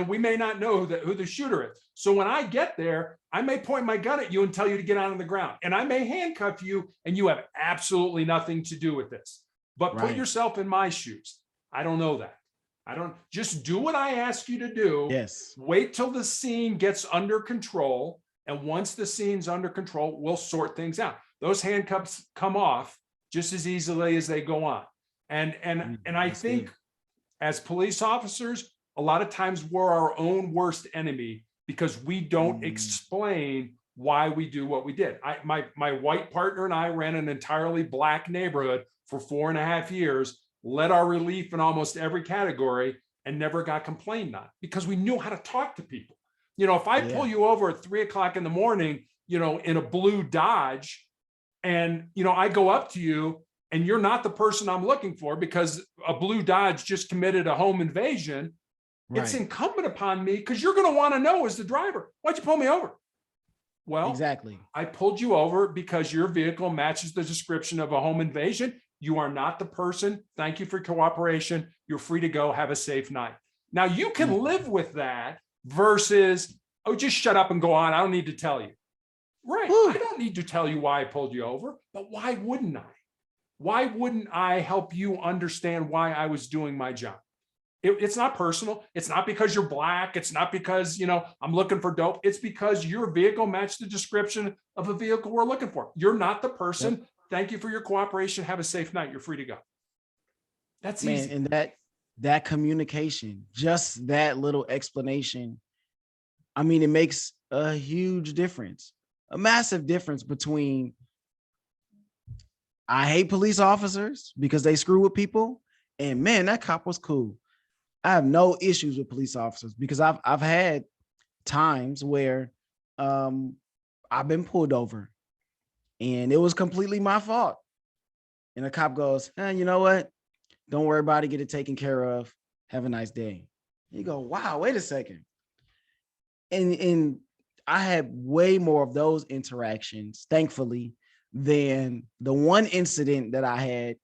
We may not know who the shooter is. So when I get there, I may point my gun at you and tell you to get out on the ground, and I may handcuff you, and you have absolutely nothing to do with this. But put yourself in my shoes. I don't know that. I don't just do what I ask you to do. Yes. Wait till the scene gets under control. And once the scene's under control, we'll sort things out. Those handcuffs come off just as easily as they go on. And I think as police officers, a lot of times we're our own worst enemy because we don't explain why we do what we did. My white partner and I ran an entirely black neighborhood for 4.5 years, led our relief in almost every category, and never got complained on because we knew how to talk to people. If I Yeah. pull you over at 3:00 in the morning, in a blue Dodge, and, I go up to you and you're not the person I'm looking for because a blue Dodge just committed a home invasion, it's Right. incumbent upon me, because you're going to want to know, as the driver, why'd you pull me over? Well, Exactly. I pulled you over because your vehicle matches the description of a home invasion. You are not the person. Thank you for cooperation. You're free to go. Have a safe night. Now, you can live with that versus, oh, just shut up and go on. I don't need to tell you. Right. Whew. I don't need to tell you why I pulled you over, but why wouldn't I? Why wouldn't I help you understand why I was doing my job? It's not personal. It's not because you're black. It's not because, I'm looking for dope. It's because your vehicle matched the description of a vehicle we're looking for. You're not the person. Yep. Thank you for your cooperation. Have a safe night. You're free to go. That's easy. And that communication, just that little explanation, I mean, it makes a huge difference, a massive difference between I hate police officers because they screw with people, and man, that cop was cool. I have no issues with police officers because I've had times where I've been pulled over and it was completely my fault. And the cop goes, you know what? Don't worry about it. Get it taken care of. Have a nice day. You go, wow, wait a second. And I had way more of those interactions, thankfully, than the one incident that I had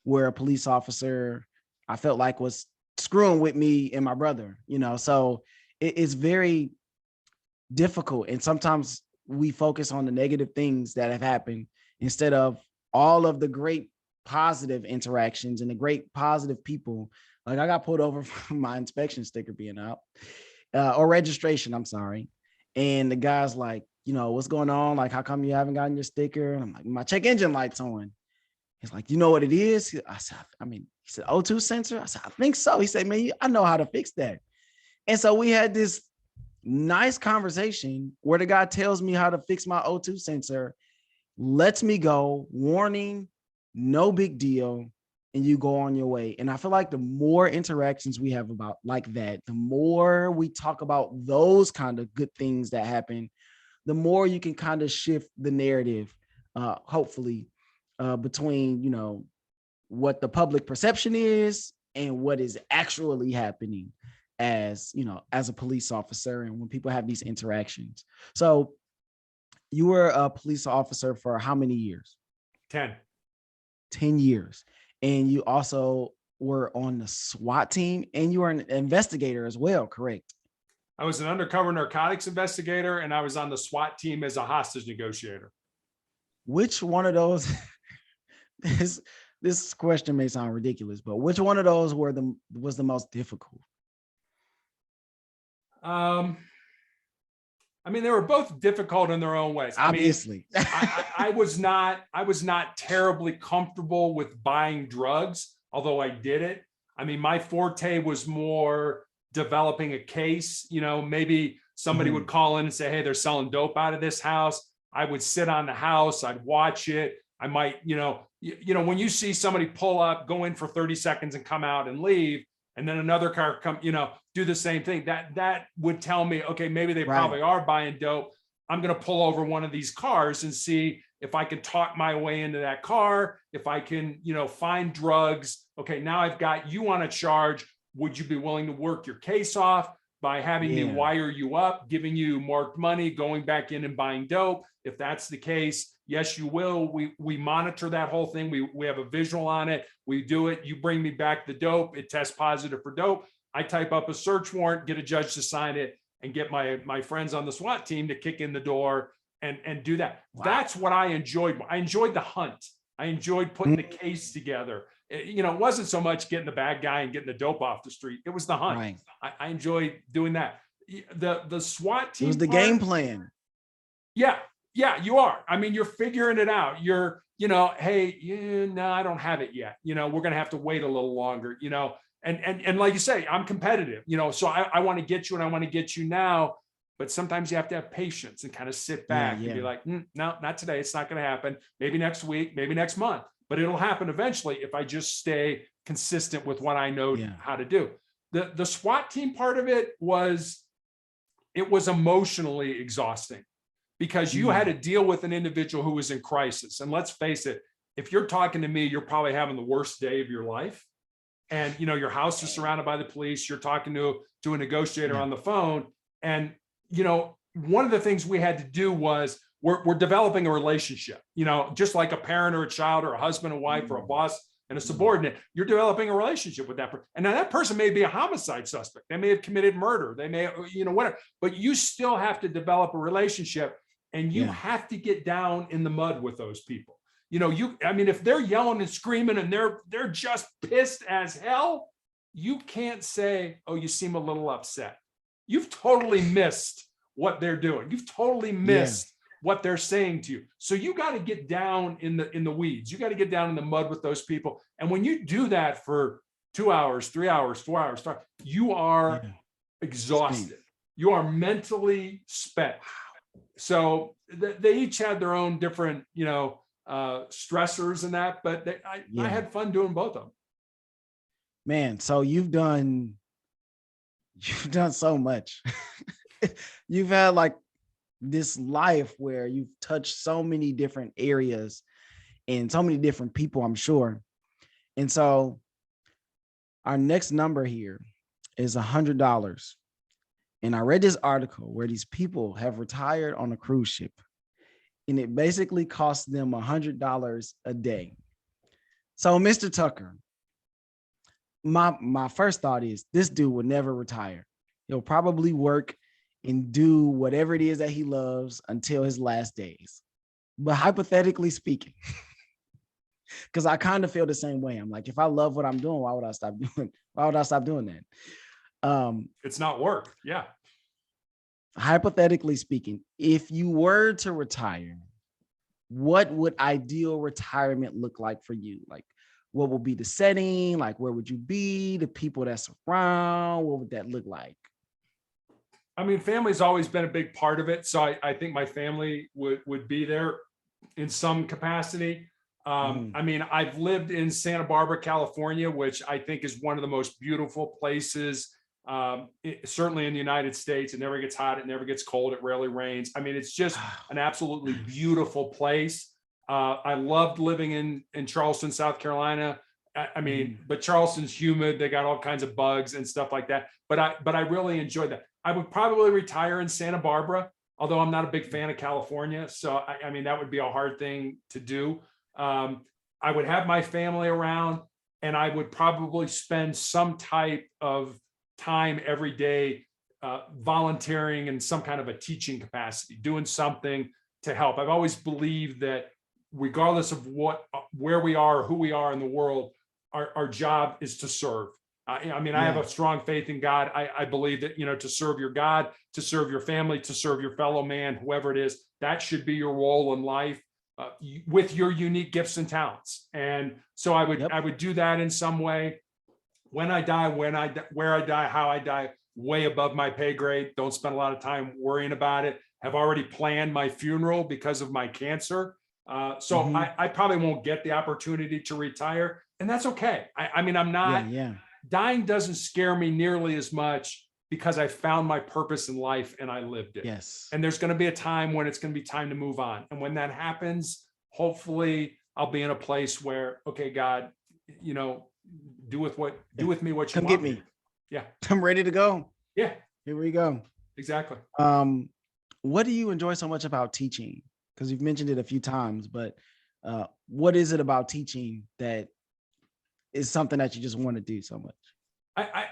where a police officer I felt like was screwing with me and my brother, so it's very difficult. And sometimes we focus on the negative things that have happened instead of all of the great positive interactions and the great positive people. Like, I got pulled over for my inspection sticker being up, or registration, I'm sorry. And the guy's like, what's going on? Like, how come you haven't gotten your sticker? And I'm like, my check engine light's on. He's like, you know what it is? I said, he said, O2 sensor. I said, I think so. He said, man, I know how to fix that. And so we had this nice conversation where the guy tells me how to fix my O2 sensor, lets me go, warning, no big deal, and you go on your way. And I feel like the more interactions we have about like that, the more we talk about those kind of good things that happen, the more you can kind of shift the narrative, hopefully, between, what the public perception is and what is actually happening as a police officer, and when people have these interactions. So you were a police officer for how many years? 10 years. And you also were on the SWAT team, and you were an investigator as well, correct? I was an undercover narcotics investigator, and I was on the SWAT team as a hostage negotiator. Which one of those this question may sound ridiculous, but which one of those was the most difficult? They were both difficult in their own ways. Obviously. I was not terribly comfortable with buying drugs, although I did it. My forte was more developing a case. Maybe somebody would call in and say, hey, they're selling dope out of this house. I would sit on the house. I'd watch it. I might, when you see somebody pull up, go in for 30 seconds and come out and leave, and then another car come, do the same thing, that would tell me, okay, maybe they probably are buying dope. I'm going to pull over one of these cars and see if I can talk my way into that car, if I can, find drugs. Okay, now I've got you on a charge. Would you be willing to work your case off by having me wire you up, giving you marked money, going back in and buying dope? If that's the case, yes, you will. We monitor that whole thing. We have a visual on it. We do it. You bring me back the dope. It tests positive for dope. I type up a search warrant, get a judge to sign it, and get my friends on the SWAT team to kick in the door and do that. Wow. That's what I enjoyed. I enjoyed the hunt. I enjoyed putting the case together. It wasn't so much getting the bad guy and getting the dope off the street. It was the hunt. Right. I enjoyed doing that. The SWAT team. It was the game plan. Yeah, you are. You're figuring it out. You're, hey, no, I don't have it yet. We're going to have to wait a little longer, and like you say, I'm competitive, so I want to get you and I want to get you now, but sometimes you have to have patience and kind of sit back and be like, no, not today. It's not going to happen. Maybe next week, maybe next month, but it'll happen eventually if I just stay consistent with what I know how to do. The SWAT team part of it it was emotionally exhausting because you had to deal with an individual who was in crisis. And let's face it, if you're talking to me, you're probably having the worst day of your life. And, you know, your house is surrounded by the police. You're talking to a negotiator on the phone. And, you know, one of the things we had to do was we're developing a relationship, you know, just like a parent or a child or a husband and wife or a boss and a subordinate. You're developing a relationship with that person. And now that person may be a homicide suspect. They may have committed murder. They may, you know, whatever, but you still have to develop a relationship, and you have to get down in the mud with those people. You know, I mean, if they're yelling and screaming and they're just pissed as hell, you can't say, oh, you seem a little upset. You've totally missed what they're doing. You've totally missed what they're saying to you. So you got to get down in the weeds. You got to get down in the mud with those people. And when you do that for 2 hours, 3 hours, 4 hours, you are exhausted. You are mentally spent. So they each had their own different, you know, stressors and that, but I had fun doing both of them. Man, so you've done so much. You've had like this life where you've touched so many different areas and so many different people, I'm sure. And so our next number here is $100. And I read this article where these people have retired on a cruise ship, and it basically costs them $100 a day. So, Mr. Tucker, my first thought is this dude will never retire. He'll probably work and do whatever it is that he loves until his last days. But hypothetically speaking, because I kind of feel the same way. I'm like, if I love what I'm doing, why would I stop doing that? It's not work. Yeah. Hypothetically speaking, if you were to retire, what would ideal retirement look like for you? Like, what would be the setting? Like, where would you be? The people that's around, what would that look like? I mean, family's always been a big part of it. So I think my family would be there in some capacity. I mean, I've lived in Santa Barbara, California, which I think is one of the most beautiful places, certainly in the United States. It never gets hot. It never gets cold. It rarely rains. I mean, it's just an absolutely beautiful place. I loved living in Charleston, South Carolina. I mean, but Charleston's humid. They got all kinds of bugs and stuff like that. But I really enjoyed that. I would probably retire in Santa Barbara, although I'm not a big fan of California. So, I mean, that would be a hard thing to do. I would have my family around, and I would probably spend some type of time every day volunteering in some kind of a teaching capacity, doing something to help. I've always believed that regardless of where we are, who we are in the world, our job is to serve. I mean, I have a strong faith in God. I believe that, you know, to serve your God, to serve your family, to serve your fellow man, whoever it is, that should be your role in life. With your unique gifts and talents. And so I would do that in some way. When I die, where I die, how I die, way above my pay grade. Don't spend a lot of time worrying about it. Have already planned my funeral because of my cancer. So I probably won't get the opportunity to retire, and that's okay. I mean, I'm not, dying doesn't scare me nearly as much because I found my purpose in life and I lived it. Yes. And there's going to be a time when it's going to be time to move on. And when that happens, hopefully I'll be in a place where, okay, God, you know, do with me what you come want. Get me. Yeah. I'm ready to go. Yeah. Here we go. Exactly. What do you enjoy so much about teaching? Because you've mentioned it a few times, but what is it about teaching that is something that you just want to do so much?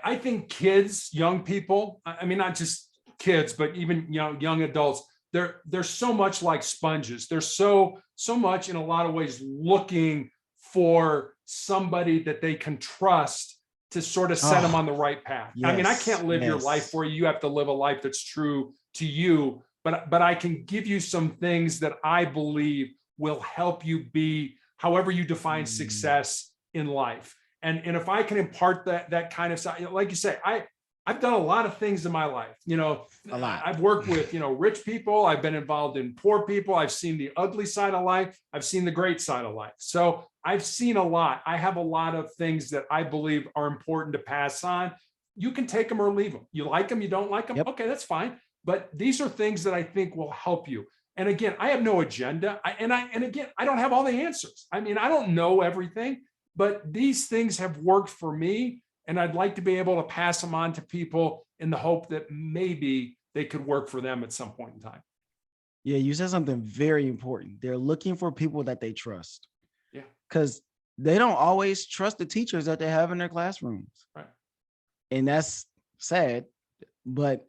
I think kids, young people, I mean, not just kids, but even, you know, young adults, they're so much like sponges. They're so much in a lot of ways looking for somebody that they can trust to sort of set them on the right path. Yes, I mean, I can't live your life for you. You have to live a life that's true to you, but I can give you some things that I believe will help you be however you define success in life. And if I can impart that kind of stuff, like you say, I've done a lot of things in my life. You know, a lot. I've worked with, you know, rich people. I've been involved in poor people. I've seen the ugly side of life. I've seen the great side of life. So I've seen a lot. I have a lot of things that I believe are important to pass on. You can take them or leave them. You like them, you don't like them. Okay, that's fine. but these are things that I think will help you. And again, I have no agenda. And again, I don't have all the answers. I mean, I don't know everything, but these things have worked for me. And I'd like to be able to pass them on to people in the hope that maybe they could work for them at some point in time. Yeah, you said something very important. They're looking for people that they trust. Yeah. Because they don't always trust the teachers that they have in their classrooms. Right. And that's sad, but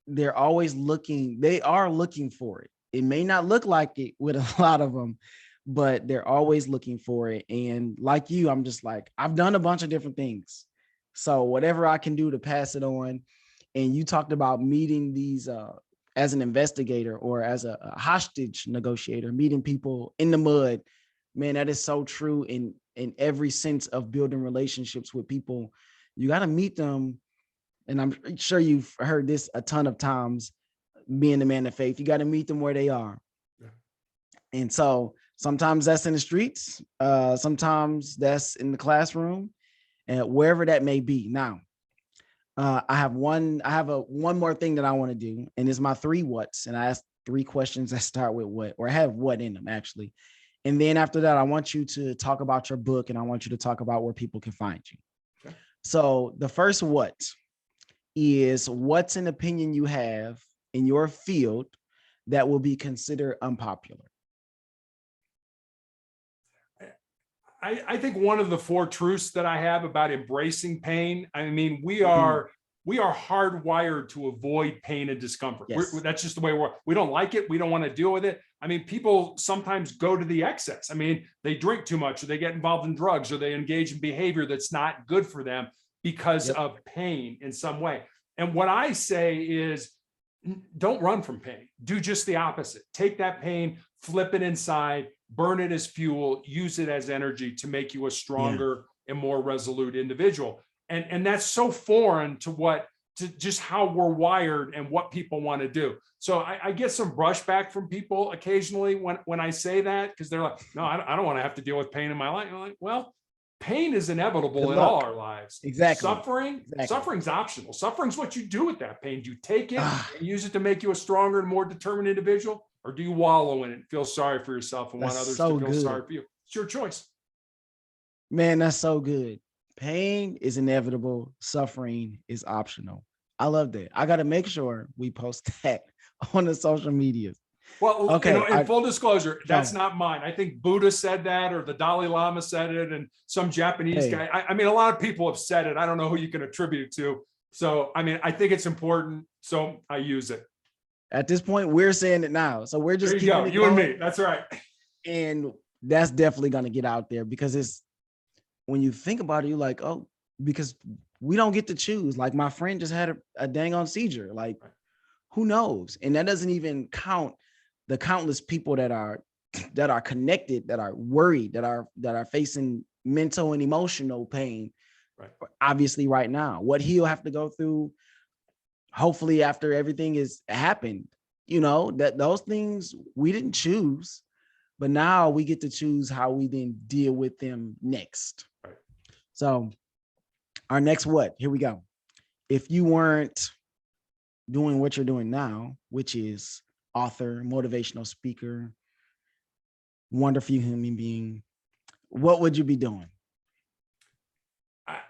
they're always looking, they are looking for it. It may not look like it with a lot of them, but they're always looking for it. And like you, I'm just like, I've done a bunch of different things. So whatever I can do to pass it on. And you talked about meeting these as an investigator or as a hostage negotiator, meeting people in the mud. Man, that is so true in every sense of building relationships with people. You got to meet them. And I'm sure you've heard this a ton of times, being the man of faith. You got to meet them where they are. Yeah. And so sometimes that's in the streets. Sometimes that's in the classroom, and wherever that may be. Now, I have one more thing that I want to do, and it's my 3 whats. And I ask 3 questions that start with what, or have what in them actually. And then after that, I want you to talk about your book, and I want you to talk about where people can find you. Okay. So the first what is, what's an opinion you have in your field that will be considered unpopular? I think one of the 4 truths that I have about embracing pain, I mean, we are hardwired to avoid pain and discomfort. Yes. That's just the way we don't like it. We don't want to deal with it. I mean, people sometimes go to the excess. I mean, they drink too much, or they get involved in drugs, or they engage in behavior that's not good for them because of pain in some way. And what I say is, don't run from pain. Do just the opposite. Take that pain, flip it inside, burn it as fuel, use it as energy to make you a stronger and more resolute individual. And that's so foreign to just how we're wired and what people want to do. So I get some brushback from people occasionally when I say that, because they're like, no, I don't want to have to deal with pain in my life. I'm like, well, pain is inevitable in all our lives. Exactly. Suffering's optional. Suffering's what you do with that pain. Do you take it and use it to make you a stronger and more determined individual? Or do you wallow in it, feel sorry for yourself, and want others to feel sorry for you? It's your choice. Man, that's so good. Pain is inevitable. Suffering is optional. I love that. I got to make sure we post that on the social medias. Well, okay. In full disclosure, that's not mine. I think Buddha said that, or the Dalai Lama said it, and some Japanese guy. I mean, a lot of people have said it. I don't know who you can attribute it to. So, I mean, I think it's important. So I use it. At this point, we're saying it now. So we're just keeping it you and me. That's right. And that's definitely going to get out there, because it's, when you think about it, you're like, oh, because we don't get to choose. Like, my friend just had a dang on seizure. Like, who knows? And that doesn't even count the countless people that are connected, that are worried, that are facing mental and emotional pain. Right. Obviously right now, what he'll have to go through, hopefully after everything is happened, that those things we didn't choose, but now we get to choose how we then deal with them next. Right. So our next what, here we go. If you weren't doing what you're doing now, which is author, motivational speaker, wonderful human being, what would you be doing?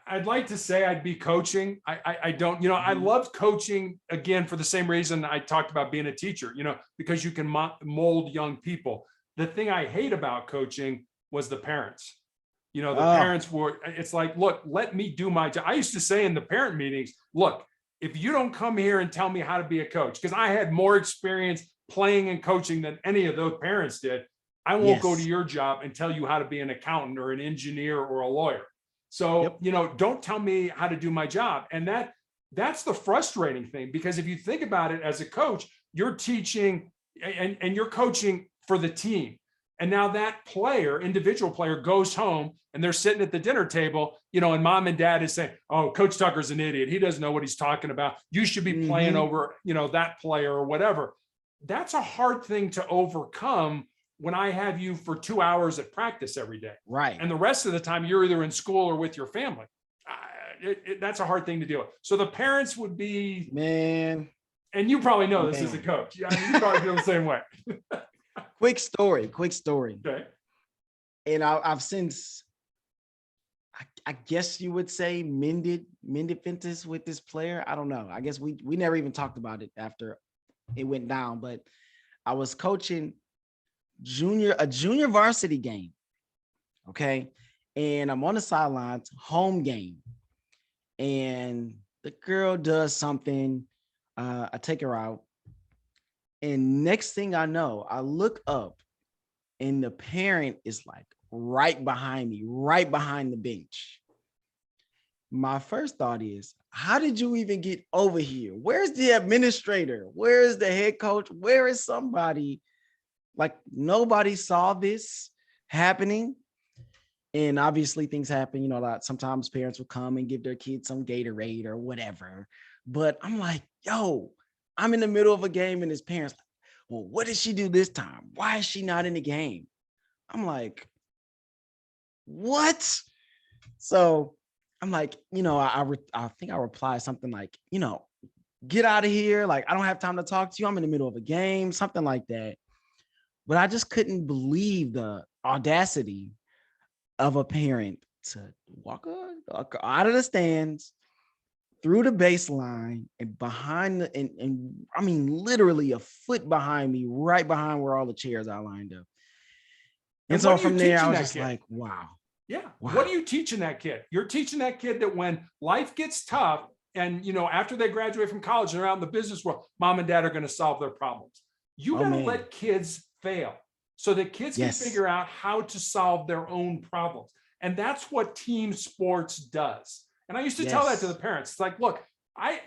I'd like to say I'd be coaching. I don't, I love coaching, again, for the same reason I talked about being a teacher, because you can mold young people. The thing I hate about coaching was the parents. Parents were, it's like, look, let me do my job. I used to say in the parent meetings, look, if you don't come here and tell me how to be a coach, because I had more experience playing and coaching than any of those parents did, I won't go to your job and tell you how to be an accountant or an engineer or a lawyer. So, don't tell me how to do my job. And that's the frustrating thing, because if you think about it, as a coach, you're teaching and you're coaching for the team. And now that individual player goes home and they're sitting at the dinner table, and mom and dad is saying, oh, Coach Tucker's an idiot. He doesn't know what he's talking about. You should be playing over, that player or whatever. That's a hard thing to overcome when I have you for 2 hours at practice every day. Right. And the rest of the time you're either in school or with your family. That's a hard thing to deal with. So the parents would be, man. And you probably know this Man. as a coach. I mean, you probably feel the same way. Quick story. Okay. And I've since, I guess you would say, mended fences with this player. I don't know. I guess we never even talked about it after it went down. But I was coaching a junior varsity game. Okay. And I'm on the sidelines, home game. And the girl does something. I take her out. And next thing I know, I look up and the parent is like right behind me, right behind the bench. My first thought is, how did you even get over here? Where's the administrator? Where is the head coach? Where is somebody? Like, nobody saw this happening. And obviously things happen, you know, sometimes parents will come and give their kids some Gatorade or whatever. But I'm like, yo, I'm in the middle of a game and his parents, well, what did she do this time? Why is she not in the game? I'm like, what? So I'm like, you know, I think I replied something like, you know, get out of here. Like, I don't have time to talk to you. I'm in the middle of a game, something like that. But I just couldn't believe the audacity of a parent to walk out of the stands, through the baseline, and behind and I mean, literally a foot behind me, right behind where all the chairs are lined up. And so from there, I was just like, wow. Yeah. Wow. What are you teaching that kid? You're teaching that kid that when life gets tough and, you know, after they graduate from college and they're out in the business world, mom and dad are going to solve their problems. You got to let kids fail so that kids can figure out how to solve their own problems. And that's what team sports does. And I used to tell that to the parents. It's like, look, I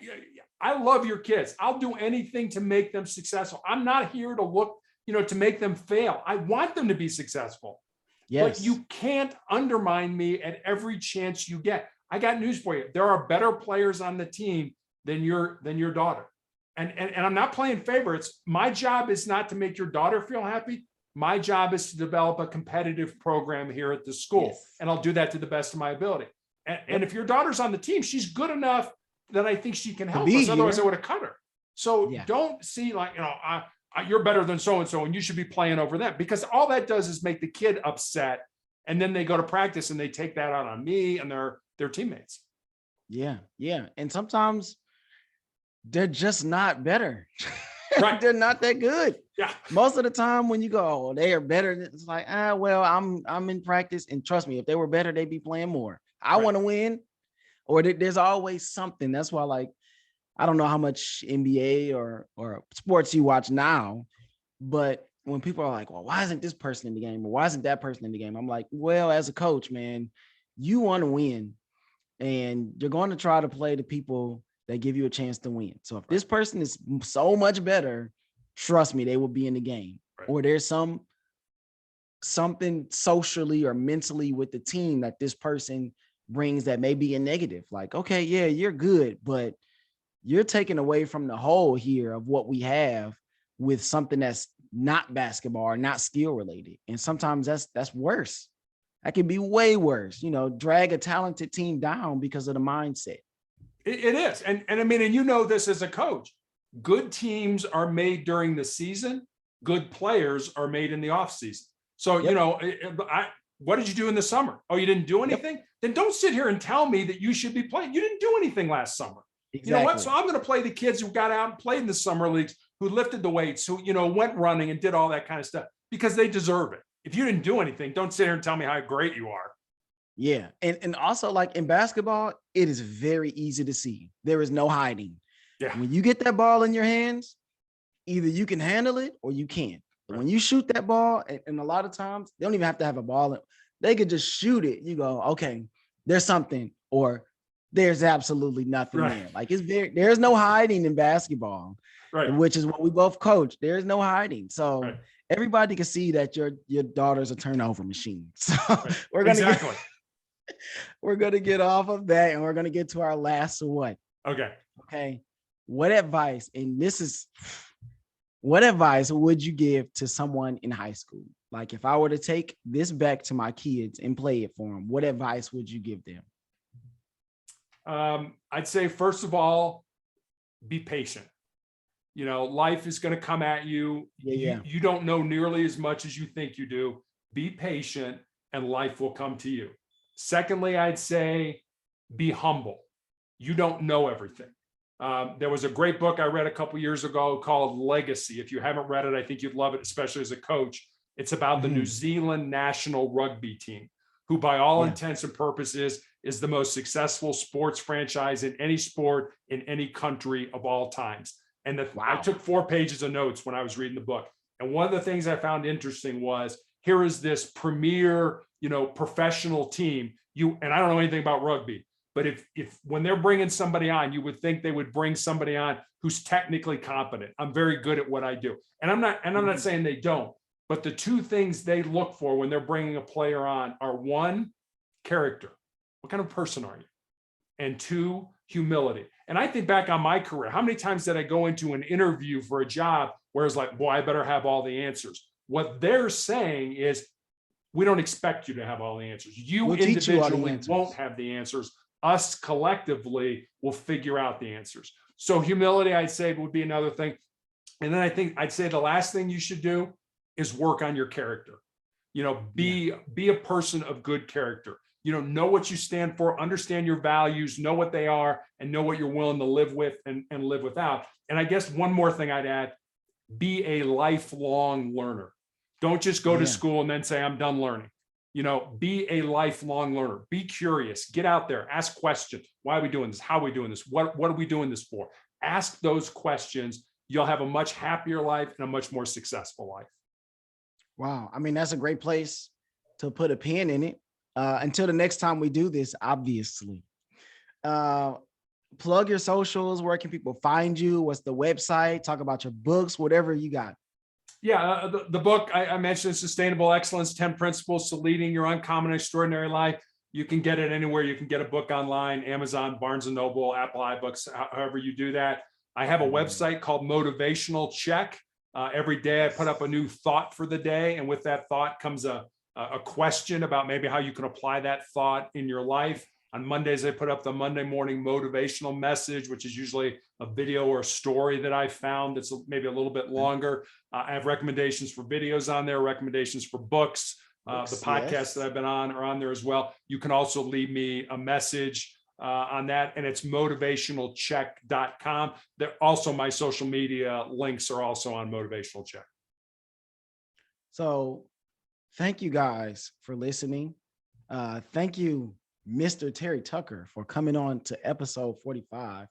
love your kids. I'll do anything to make them successful. I'm not here to look, you know, to make them fail. I want them to be successful. But you can't undermine me at every chance you get. I got news for you. There are better players on the team than your daughter. And I'm not playing favorites. My job is not to make your daughter feel happy. My job is to develop a competitive program here at the school. And I'll do that to the best of my ability. And if your daughter's on the team, she's good enough that I think she can help us. Otherwise, I would have cut her. So don't see like, you know, you're better than so-and-so and you should be playing over them, because all that does is make the kid upset. And then they go to practice and they take that out on me and their teammates. Yeah. And sometimes they're just not better. Right. They're not that good. Yeah. Most of the time when you go, oh, they are better, it's like, well, I'm in practice, and trust me, if they were better, they'd be playing more. I want to win, or there's always something. That's why, like, I don't know how much NBA or sports you watch now, but when people are like, well, why isn't this person in the game? Or why isn't that person in the game? I'm like, well, as a coach, man, you want to win, and you're going to try to play the people that give you a chance to win. So if this person is so much better, trust me, they will be in the game. Or there's something socially or mentally with the team that this person brings that may be a negative. Like, okay, yeah, you're good, but you're taking away from the whole here of what we have with something that's not basketball or not skill related. And sometimes that's worse. That can be way worse, you know, drag a talented team down because of the mindset. It is. And I mean, and you know this as a coach, good teams are made during the season. Good players are made in the off season. So, you know, what did you do in the summer? Oh, you didn't do anything? Then don't sit here and tell me that you should be playing. You didn't do anything last summer. You know what? So I'm going to play the kids who got out and played in the summer leagues, who lifted the weights, who, you know, went running and did all that kind of stuff, because they deserve it. If you didn't do anything, don't sit here and tell me how great you are. Yeah. And also, like in basketball, it is very easy to see. There is no hiding. Yeah. When you get that ball in your hands, either you can handle it or you can't. Right. When you shoot that ball, and a lot of times they don't even have to have a ball. They could just shoot it. You go, okay, there's something, or there's absolutely nothing there. Like, there's no hiding in basketball, which is what we both coach. There's no hiding. So everybody can see that your daughter's a turnover machine. So we're going to get off of that, and we're going to get to our last what. Okay. What advice would you give to someone in high school? Like, if I were to take this back to my kids and play it for them, what advice would you give them? I'd say, first of all, be patient. Life is going to come at you. Yeah. You don't know nearly as much as you think you do. Be patient and life will come to you. Secondly, I'd say be humble. You don't know everything. There was a great book I read a couple years ago called Legacy. If you haven't read it, I think you'd love it, especially as a coach. It's about the New Zealand national rugby team, who by all intents and purposes is the most successful sports franchise in any sport in any country of all times. And I took 4 pages of notes when I was reading the book. And one of the things I found interesting was, here is this premier, professional team. And I don't know anything about rugby, but if when they're bringing somebody on, you would think they would bring somebody on who's technically competent. I'm very good at what I do. And I'm not saying they don't, but the 2 things they look for when they're bringing a player on are 1, character. What kind of person are you? And 2, humility. And I think back on my career, how many times did I go into an interview for a job where it's like, boy, I better have all the answers. What they're saying is, we don't expect you to have all the answers. We'll individually won't have the answers. Us collectively will figure out the answers. So humility, I'd say, would be another thing. And then I'd say the last thing you should do is work on your character. Be a person of good character. Know what you stand for, understand your values, know what they are, and know what you're willing to live with and live without. And I guess one more thing I'd add, be a lifelong learner. Don't just go to school and then say, I'm done learning. Be a lifelong learner. Be curious. Get out there. Ask questions. Why are we doing this? How are we doing this? What are we doing this for? Ask those questions. You'll have a much happier life and a much more successful life. Wow. I mean, that's a great place to put a pin in it. Until the next time we do this, obviously. Plug your socials. Where can people find you? What's the website? Talk about your books, whatever you got. Yeah, the book I mentioned, Sustainable Excellence, 10 Principles to Leading Your Uncommon Extraordinary Life. You can get it anywhere. You can get a book online, Amazon, Barnes & Noble, Apple iBooks, however you do that. I have a website called Motivational Check. Every day I put up a new thought for the day. And with that thought comes a question about maybe how you can apply that thought in your life. On Mondays, I put up the Monday morning motivational message, which is usually a video or a story that I found that's maybe a little bit longer. I have recommendations for videos on there, recommendations for books. The podcasts that I've been on are on there as well. You can also leave me a message on that, and it's motivationalcheck.com. Also, my social media links are also on Motivational Check. So thank you guys for listening. Thank you, Mr. Terry Tucker, for coming on to episode 45.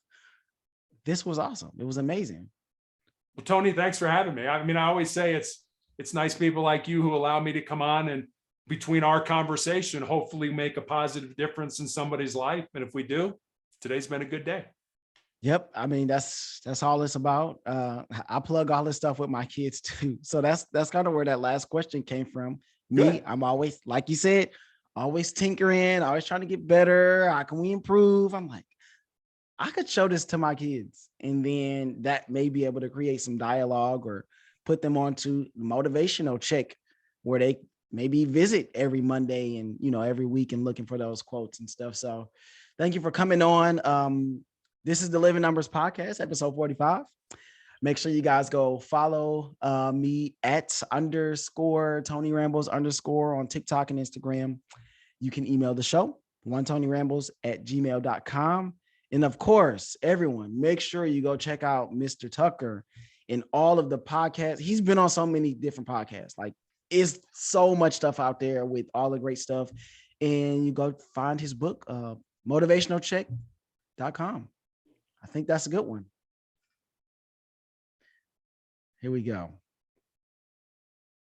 This was awesome. It was amazing. Well, Tony, thanks for having me. I mean, I always say it's nice people like you who allow me to come on and between our conversation, hopefully make a positive difference in somebody's life. And if we do, today's been a good day. Yep. I mean, that's all it's about. I plug all this stuff with my kids too. So that's kind of where that last question came from. Me, good. I'm always, like you said, always tinkering, always trying to get better. How can we improve? I'm like, I could show this to my kids, and then that may be able to create some dialogue or put them onto Motivational Check, where they maybe visit every Monday and, every week and looking for those quotes and stuff. So thank you for coming on. This is the Living Numbers Podcast, episode 45. Make sure you guys go follow me at _Tony Rambles _ on TikTok and Instagram. You can email the show, onetonyrambles@gmail.com. And of course, everyone, make sure you go check out Mr. Tucker in all of the podcasts. He's been on so many different podcasts. Like, it's so much stuff out there with all the great stuff. And you go find his book, motivationalcheck.com. I think that's a good one. Here we go.